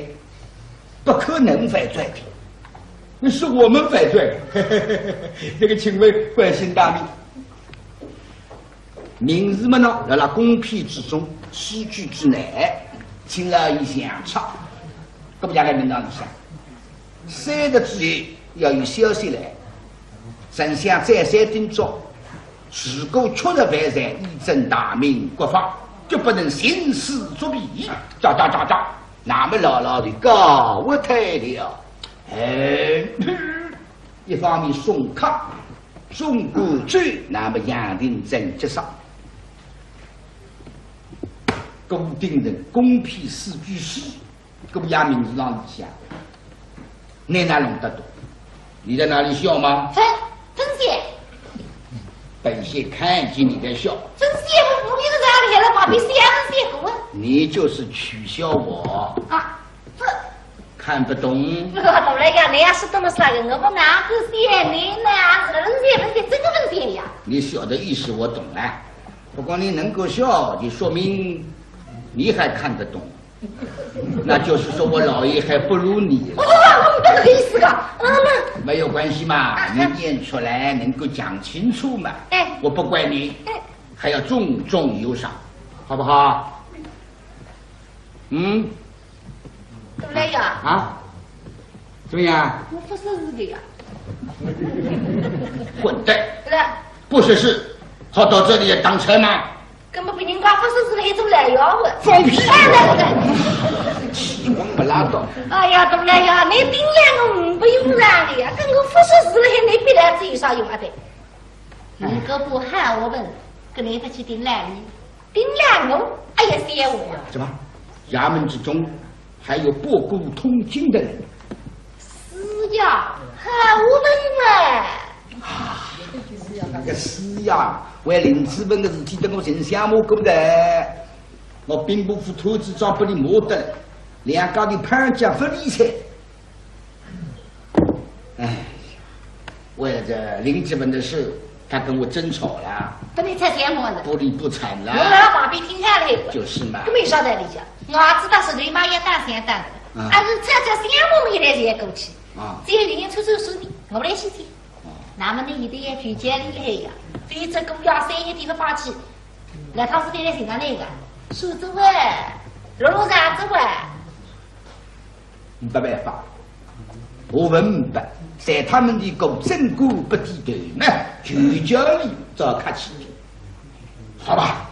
不可能犯罪的，那是我们犯罪。这个请问关心大名，明日么呢？要在公批之中，西居之内，请了一相差，各不家来领导一下。3个之内要有消息来，丞相再三叮嘱。如果确实犯罪，以正大明国法，就不能行事作弊。喳，那么牢的告我退了。一方面送客，送过去，那么杨定正接上。固定人公批4句诗，各衙名字上底下，你哪弄得懂？你在哪里笑吗？真些。本县看见你在笑，真是不服你这样开了把比谁还是谁过？你就是取笑我啊！这看不懂。我懂了呀，你要是懂了啥个，我不哪个写你呢？是人家这个问题呀。你笑的意思我懂了，不过你能够笑，就说明你还看得懂。那就是说我老爷还不如你了。我这个意思个，没有关系嘛，你念出来能够讲清楚嘛。我不怪你，还要重重有赏，好不好？怎么来呀？啊？怎么样？我不是的呀。混蛋！不是事，好到这里当差吗？根本比人家不是的一种来呀！放屁！气疯不拉倒！哎呀，东来呀，你顶两个不用让的呀，跟我不是事了，你别来自己啥用啊的？你个不喊我们，跟你他去顶两里，顶两个，哎呀，谢我呀！什么？衙门之中还有博古通今的人？是呀，喊我们啊！那个是呀，为林子文的事体等我丞相摸过的，我兵部府头子长不里摸得了，两家的潘家不理睬。哎，为了这林子文的事，他跟我争吵了。跟你才这么子？不理不睬了。我老把别听下来。就是嘛。没晓得你讲，我知道是你妈也当先当的，还是这相我们一来才过去。只有人家抽手的，我来先听。那么你一定要举荐厉害呀，非这个要3个地方发起，那他是在寻找那个苏州哎，龙山州哎，没办法，我问明白，在他们的狗正骨不低头呢，就叫你找客气，好吧？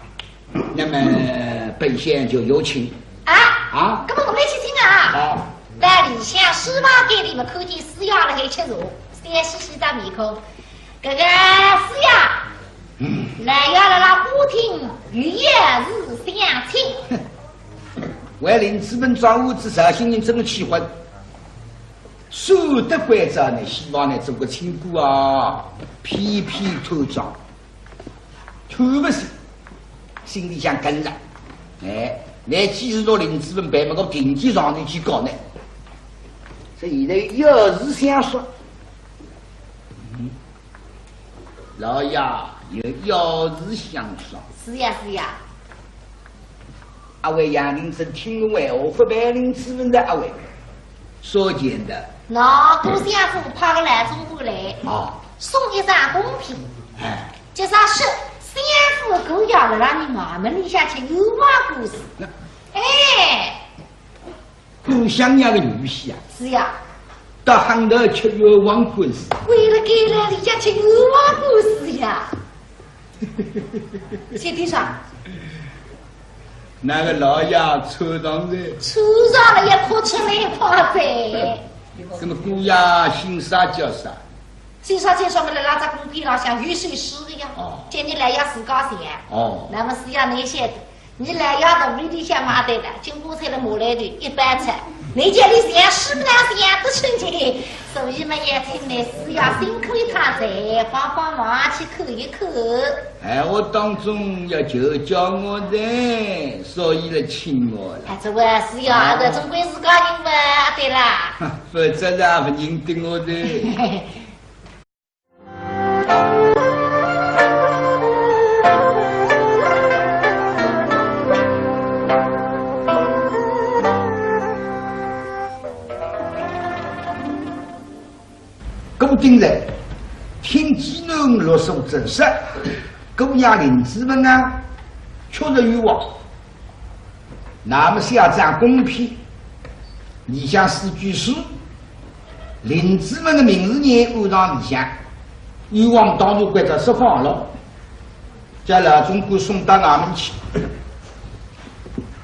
那么本县就有请啊，根本我没去听啊。好，在里向书房间里面看见师爷了还吃茶，三西西的面孔。这个师爷，来要来了歌厅，与夜日相亲。为林资本庄务之绍兴人这么气愤，守得规则呢，希望呢做个亲姑啊，偏偏偷装，偷不是，心里想跟了，哎，来既是到林资本办么个经济上头去搞呢，所以现在有事相说。老爷有事相说。是呀是呀。阿位杨林生听完我不白领资本的阿位所见的。那杜相府派个来中国来，送一张贡品。这啥是相府狗咬了让你俺们立下去有话故事。哎，故乡呀个女婿啊。是呀。到杭州吃冤枉故事。为了给了立下去有话故事呀。谢地上。那个老爷抽上来，抽上了也哭出来夸呗。那么姑爷姓啥叫啥？姓啥介绍我来拉在公屏上像雨水湿的呀。叫你来要自家钱。那么是要那些的，你来要到胃里向买的了，经过菜的马来的一般菜。你家里钱是不是钱都存钱？所以嘛，也请来是要辛苦一趟噻，帮帮忙去扣一扣。哎，我当中要就叫我的，所以来请我了。哎，这位是要的，总归是个人嘛，对啦。否则也不认得我的。固定人听技能落手真实，公家领子们啊，确实欲望。那么下站公批，理想四句诗，领子们的名字呢按上理想，欲望当中规则释放了，将老中国送到俺们去。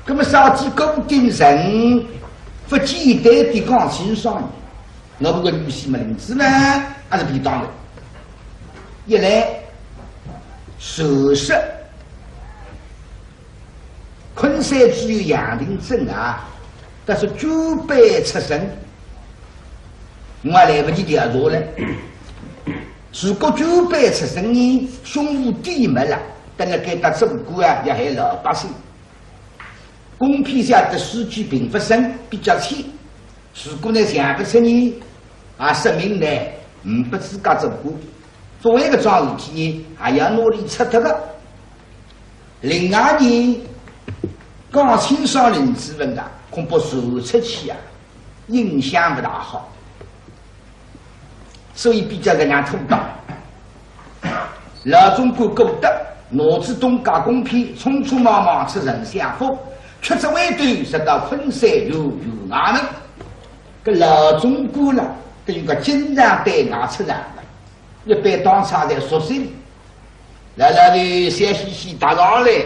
那么上级固定人不简单的讲清爽。我们个女婿们领子呢，还是比当的。一来，首饰，昆山只有杨林镇啊，但是九百出生，我还来不及调查了。如果九百出生呢，胸无地没了，等下给他中国啊，也还老百姓。公批下的数据并不深，比较浅。如果呢想不出呢？说明呢，不自家做过，作为一个桩事体呢，还要努力出头的。另外呢，讲清爽人资本的，恐怕说出去啊，影响不大好，所以比较个难通道。老中国觉得脑子东家公平，匆匆忙忙出人相府，却只为对直到昆山有俺们，个老中国了。这有个经常对外出场的，一般当场在宿舍里，来的笑嘻嘻打上来，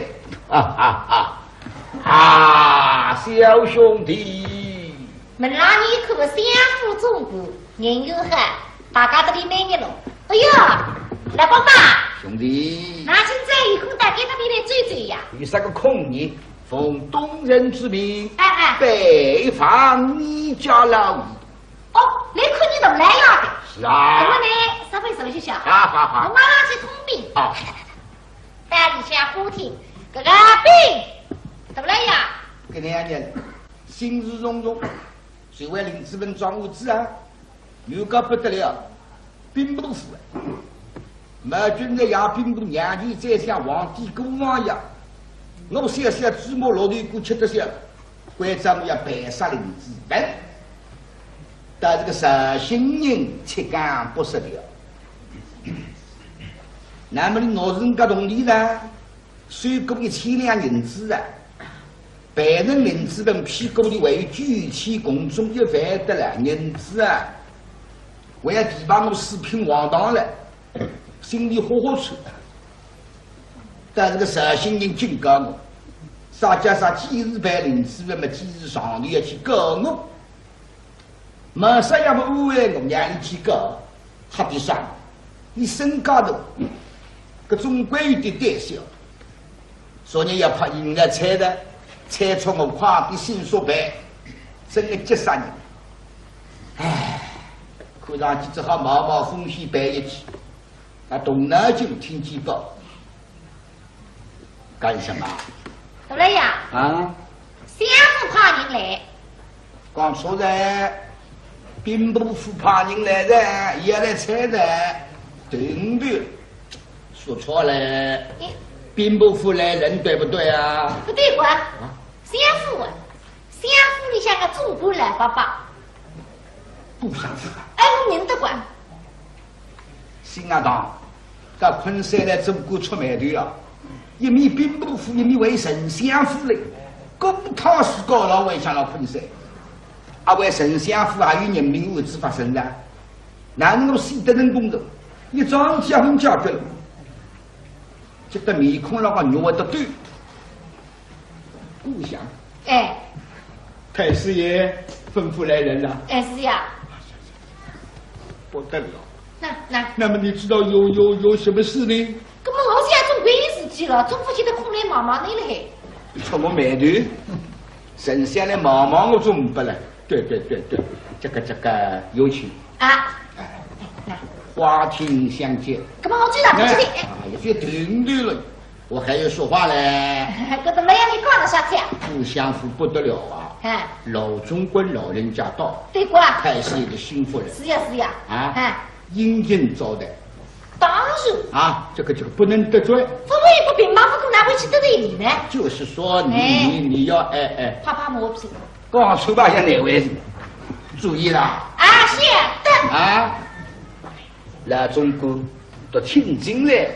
小兄弟，们让你可相互中国，人有汉，大家都里美你了。哎呀，来帮帮，兄弟，那现在以后大家都里来追追呀。有啥个空呢？奉东人之命，北访你家老。哦，来看你怎么来呀的？是啊。怎么呢？稍微手续下。好。我马上去通禀。好。带你下歌厅，这个兵怎么来呀？给两年了，心事重重，谁为领资本装物资啊？有个不得了，兵不服啊！马军在养兵部娘亲在像皇帝国王一样，我想芝麻老头过吃得香，关咱们要白杀领资本。但这个绍兴人吃干不失了，那么你老人家同理呢？税过1000两银子啊，办人领资本批过的为举起公众一万的了银子啊，我要提拔我四品王堂了，心里火火出。但这个绍兴人警告我，啥加啥今日办领资本嘛，今日上头要去告我。马上要么误会我压力提高，还得上，你身高头，各种关于的胆小，所以要怕赢了菜的，菜出我快比新说白，真的急杀人。唉，看上去只好冒冒风险办一起，那东南就听见报，干什么？大来呀！啊？相府派人来。讲错了，兵部府派人来的，也来猜的，对不对？说错了，兵部府来人对不对啊？不对管，相府啊，相府里像个总管来爸爸。不相符。哎，我认得管。新阿当，到昆山来总管出卖的啊！一面兵部府，一面为丞相府嘞，公讨是高老为向了昆山，啊为丞相府还有人民位置发生的，哪能够死得人公正？一张结婚交给了，这个面孔那个肉得对，不像。哎，太师爷吩咐来人了。哎是呀。不得了。那么你知道有什么事呢？那么我现在总归有事情了，总不记得空来忙忙的了嘿。出我面头，剩下来忙忙我总不了。对，这个有请啊。花厅相见。那么我知道不记得。有些停对了，我还要说话嘞。这都没让你讲了啥子？不相符不得了啊！老总管老人家到，对过。太师爷的新夫人。是呀。殷勤招待。当然。啊，这个不能得罪。作为一个平民，不可哪会去得罪你呢？就是说你要怕磨皮。刚出吧，像哪位？注意啦！啊，是的。啊，老总管都听进来，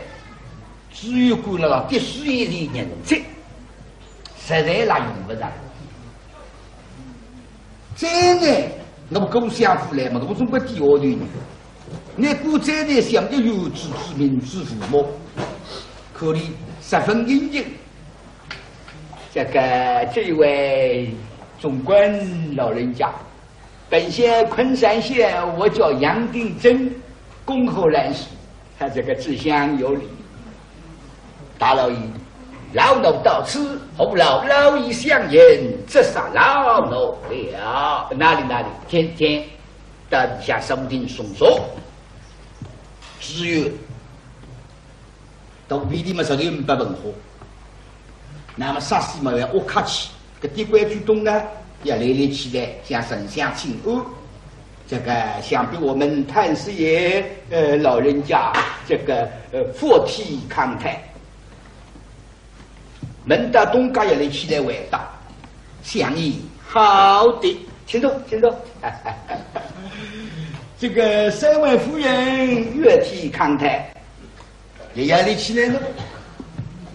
至于管了第四一的人才，实在那用不着。真的，我们共相夫来嘛，我总归第二对人。你古再来想的有志之民之父母，可怜十分殷勤。这一位总管老人家，本县昆山县，我叫杨定珍，恭候来使。他这个志向有礼，大老爷，老奴到此，后老爷相迎，这杀老奴了。哪里？天，到底下上庭送说。只有到外地嘛，这里不文化。那么啥事嘛要恶客气，搿点关主动呢，要来起来向丞相请安。这个想必我们太师爷老人家这个佛体康泰，门大东家也来起来回答，相宜好的，请坐。这个三位夫人月体康泰，也要来起来了。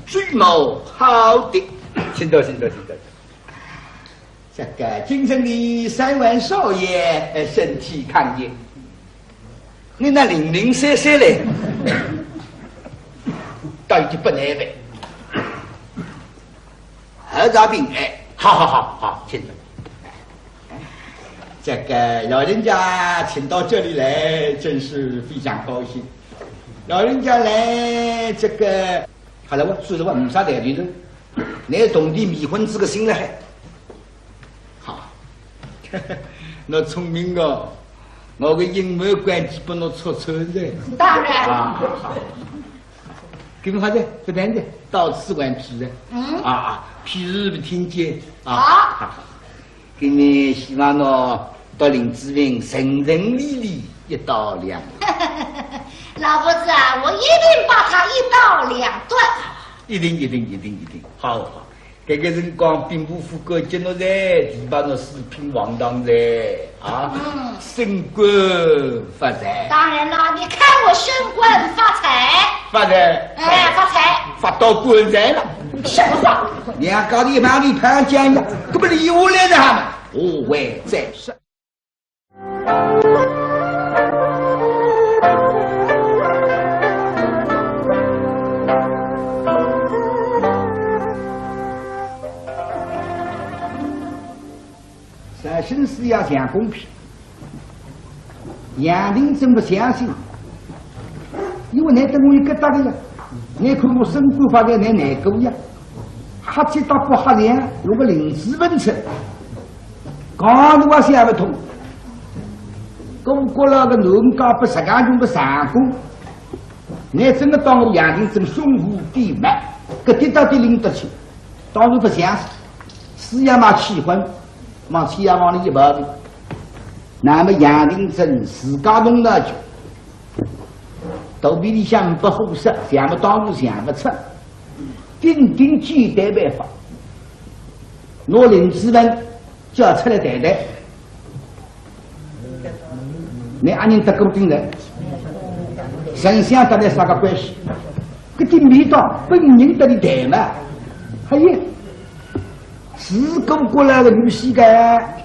最谋好的，请坐。这个京城的三位少爷身体康健，你那零零散散嘞，倒已经不难为。何大平安，好，请坐。这个老人家请到这里来，真是非常高兴。老人家来这个，好了，我说实话，没啥代理人，你懂得迷魂这个心了还好，那聪明哦，我个英文关系把我戳穿的。当然啊，给你好的，不谈的，到此完毕的。譬如不听见好，给你希望呢。到林志玲神神理理一刀两断。老夫子啊，我一定把他一刀两断。一定。好，这个人讲兵部副官接落在，提拔那四品王当在啊，升官发财。当然了，你看我升官发财。发财，发到官财了。什么话？两家的忙里盘讲呀，根本理我来的他们，无为在身。生死要讲公平，杨林真不相信，因为你等我一个大的呀，你看我身骨发的那哪个呀？哈起到不哈凉，有个灵芝文吃，刚的我想不通。过了个农家不实干用的三公，你真的当我杨林真胸无地脉，个跌到底领得起，当然不相信。是要嘛气婚，往气要往里一跑的。那么杨林真自家弄了就，肚皮里想不后事，想不当路想不出，定简单办法，拿林子文叫出来谈谈。你阿人得过定人，神仙得来啥个关系？这点味道本人得的谈嘛？还有，自古过来的女婿干，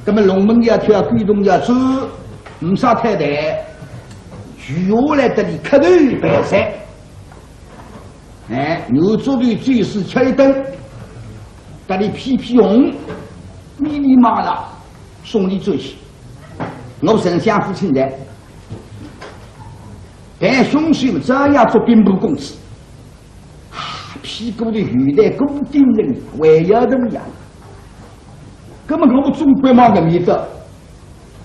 那么龙门要跳，鬼洞要走，唔啥太大，举下来得里磕头拜山。哎，牛做的最是吃一顿，得里屁红，密密麻麻送你走去。我神相父亲的，但凶手这样做并不公平。屁股的鱼在固定人，还要怎么样？根本我们中国嘛个味道。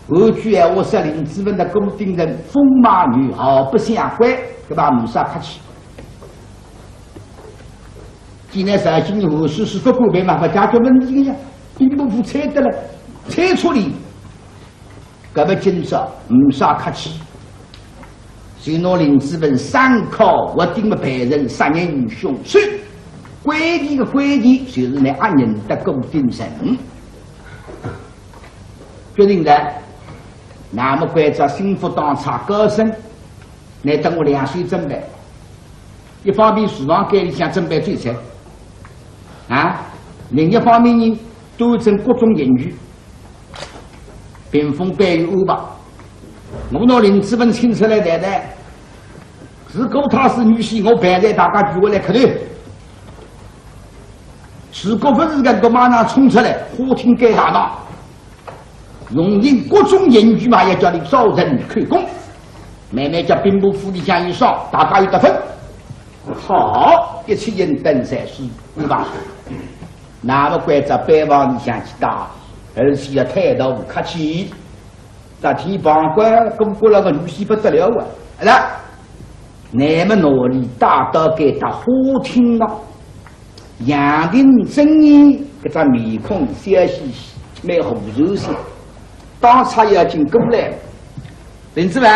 后句闲话说，林子文的固定人风马牛毫不相关，对吧？没啥客气。既然上今后事是不公平嘛，不解决问题的呀，并不付猜得了，猜出来。搿么今朝没啥客气，就拿林子文3考我定了派人杀人于凶手，关键的关键就是那阿人的固定人。决定了，那么关照幸福当差高升，来等我2岁准备。一方面厨房间里向准备最菜，另一方面呢，端正各种言语。屏风关于欧巴，我拿林子文请出来谈谈。如果他是女婿，我办在大家聚会来磕头。如果不是个，我马上冲出来，花厅盖大闹，用尽各种言语嘛，要叫你招人看功。慢慢叫兵部府里向一上，大家有得分。好，一起人登山是对吧？那么关着北房里向去打。而且要态度不客气，那天旁观过那个女婿不得了啊！那，那么哪里大到给他花厅了？杨定正义这张面孔笑嘻嘻，蛮红柔些，当场要进过来。林子文，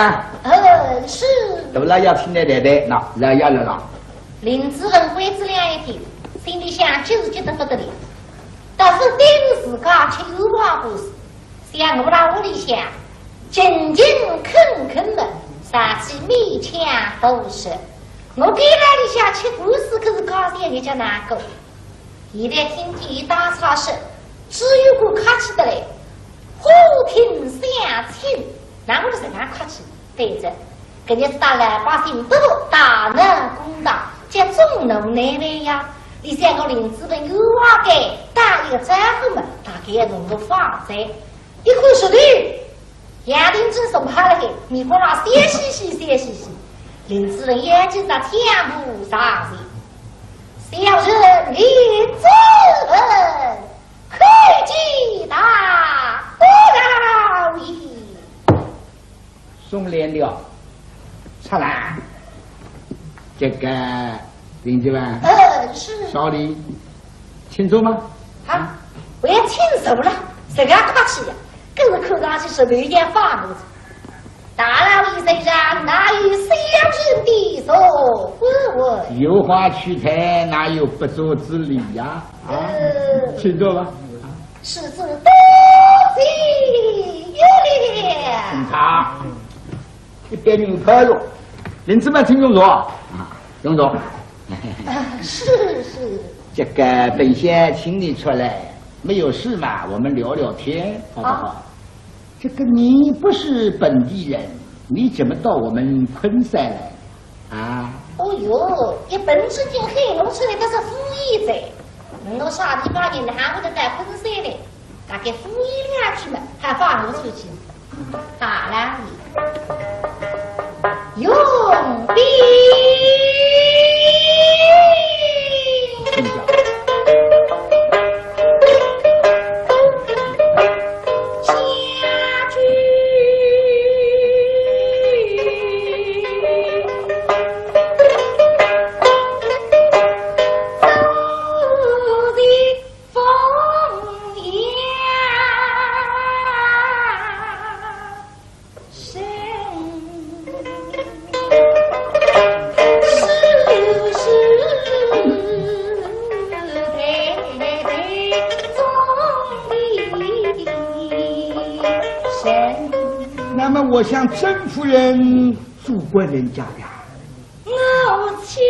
是。对不啦？要听来谈谈，那要了。林子文鬼子俩一听，心里想就是觉得不得了。但是顶自家却有话不是，像我那屋里向，勤勤恳恳的，杀起米枪都是。我给那里向吃故事可是告诉人家哪个？现在听见一大吵事，只有个客气的嘞，花厅相亲，那我是怎样客气？对着，人家是打老百姓都大能公道，叫众农难为呀。第三个林子文有话给打一个丈夫们，大概要弄个法子。一看说的，杨林真送他了，你不让笑嘻嘻。林子文眼睛在天不上去，小人林子文可记大不饶矣。送脸了，出来，这个。林子文，是小李，清楚吗？我也清楚了，这个客气呀，更是看上去是人家发怒。大老爷身上哪有小人的所为？有话取材，哪有不作之理呀？清楚吧？是子多谢有了。他一边牛排肉，林子文听用着用着。是，这个本仙请你出来，没有事嘛，我们聊聊天，好不好？这个你不是本地人，你怎么到我们昆山来？哦哟，一本之进黑龙出来的是富裕仔，我啥地方人还会得在昆山嘞？大概富裕2天嘛，还放我出去。大老爷，用兵。我想甄夫人住过人家的。我亲。